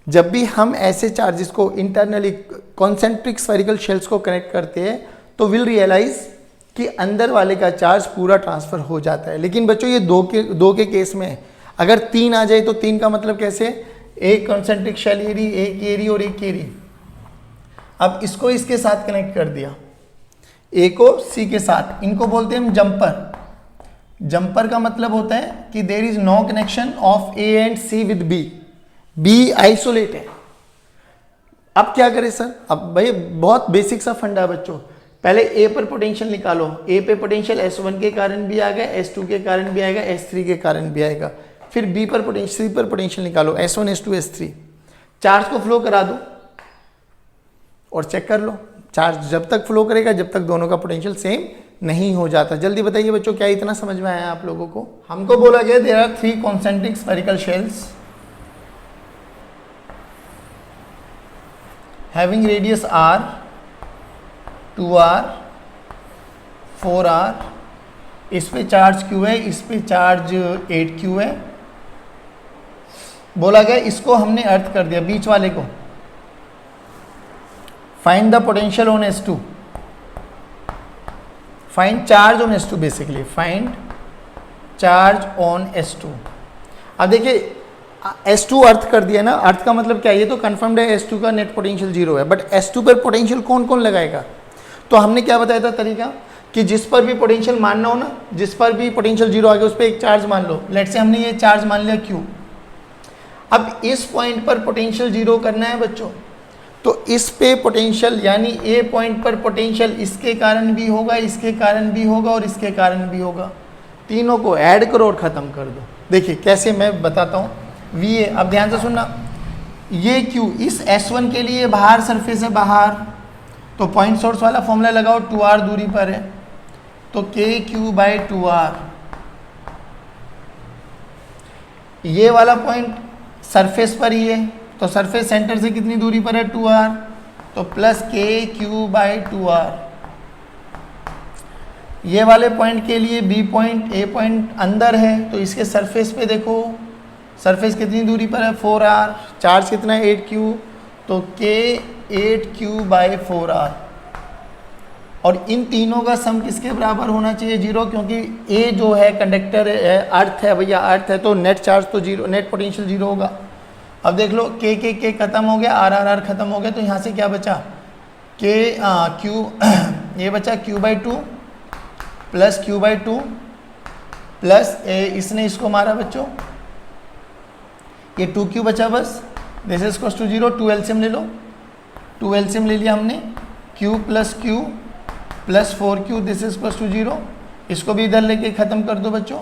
जब भी हम ऐसे चार्जेस को इंटरनली कॉन्सेंट्रिक स्फेरिकल शेल्स को कनेक्ट करते हैं तो विल रियलाइज कि अंदर वाले का चार्ज पूरा ट्रांसफर हो जाता है। लेकिन बच्चों ये दो के केस में है। अगर 3 आ जाए तो 3 का मतलब कैसे, एक कॉन्सेंट्रिक शेल एरी, एक एरी और एक एरी। अब इसको इसके साथ कनेक्ट कर दिया, ए को सी के साथ, इनको बोलते हैं हम जंपर। जंपर का मतलब होता है कि there is no connection of A and C with B, B isolate है। अब क्या करें सर, अब भाई बहुत बेसिक सा फंडा बच्चों, पहले ए पर पोटेंशियल निकालो। ए पे पोटेंशियल S1 के कारण भी आएगा, S2 के कारण भी आएगा, S3 के कारण भी आएगा। फिर बी पर पोटेंशियल, सी पर पोटेंशियल निकालो, S1 S2 S3। चार्ज को फ्लो करा दो और चेक कर लो, चार्ज जब तक फ्लो करेगा जब तक दोनों का पोटेंशियल सेम नहीं हो जाता। जल्दी बताइए बच्चों, क्या इतना समझ में आया आप लोगों को? हमको बोला गया there are 3 concentric spherical shells having radius r, 2r, 4r। इस पे चार्ज q है, इस पे चार्ज 8q है। बोला गया इसको हमने अर्थ कर दिया, बीच वाले को। Find the potential on S2, find charge on S2, basically find charge on S2। अब देखिए S2 अर्थ कर दिया ना, अर्थ का मतलब क्या है, ये तो कंफर्म्ड है S2 का नेट पोटेंशियल 0 है, बट S2 पर पोटेंशियल कौन कौन लगाएगा? तो हमने क्या बताया था तरीका कि जिस पर भी पोटेंशियल मानना हो ना, जिस पर भी पोटेंशियल 0 आ गया उस पर एक चार्ज मान लो। लेट से हमने ये चार्ज मान लिया Q। अब इस पॉइंट पर पोटेंशियल 0 करना है बच्चों, तो इस पे पोटेंशियल यानी ए पॉइंट पर पोटेंशियल इसके कारण भी होगा, इसके कारण भी होगा और इसके कारण भी होगा। तीनों को ऐड करो और ख़त्म कर दो। देखिए कैसे मैं बताता हूँ। VA, अब ध्यान से सुनना, ये Q इस S1 के लिए बाहर सरफेस है, बाहर, तो पॉइंट सोर्स वाला फॉर्मूला लगाओ, 2r दूरी पर है तो KQ/2r। ये वाला पॉइंट सरफेस पर ही है तो सरफेस सेंटर से कितनी दूरी पर है, 2r, तो प्लस KQ/2r। ये वाले पॉइंट के लिए B पॉइंट, A पॉइंट अंदर है तो इसके सरफेस पे देखो, सरफेस कितनी दूरी पर है, 4r, चार्ज कितना है, 8q, तो K8q/4r। और इन तीनों का सम किसके बराबर होना चाहिए, 0, क्योंकि A जो है कंडक्टर है, अर्थ है भैया, अर्थ है, तो नेट चार्ज तो 0, नेट पोटेंशियल 0 होगा। अब देख लो K खत्म हो गया, R खत्म हो गया, तो यहाँ से क्या बचा, Q ये बचा Q/2 प्लस Q/2 प्लस इसने इसको मारा बच्चों, ये 2q बचा बस। This is equals to 0, 2 LCM ले लो, 2 एलसीएम ले लिया हमने, q plus 4q, this is equals to 0। इसको भी इधर लेके ख़त्म कर दो बच्चों।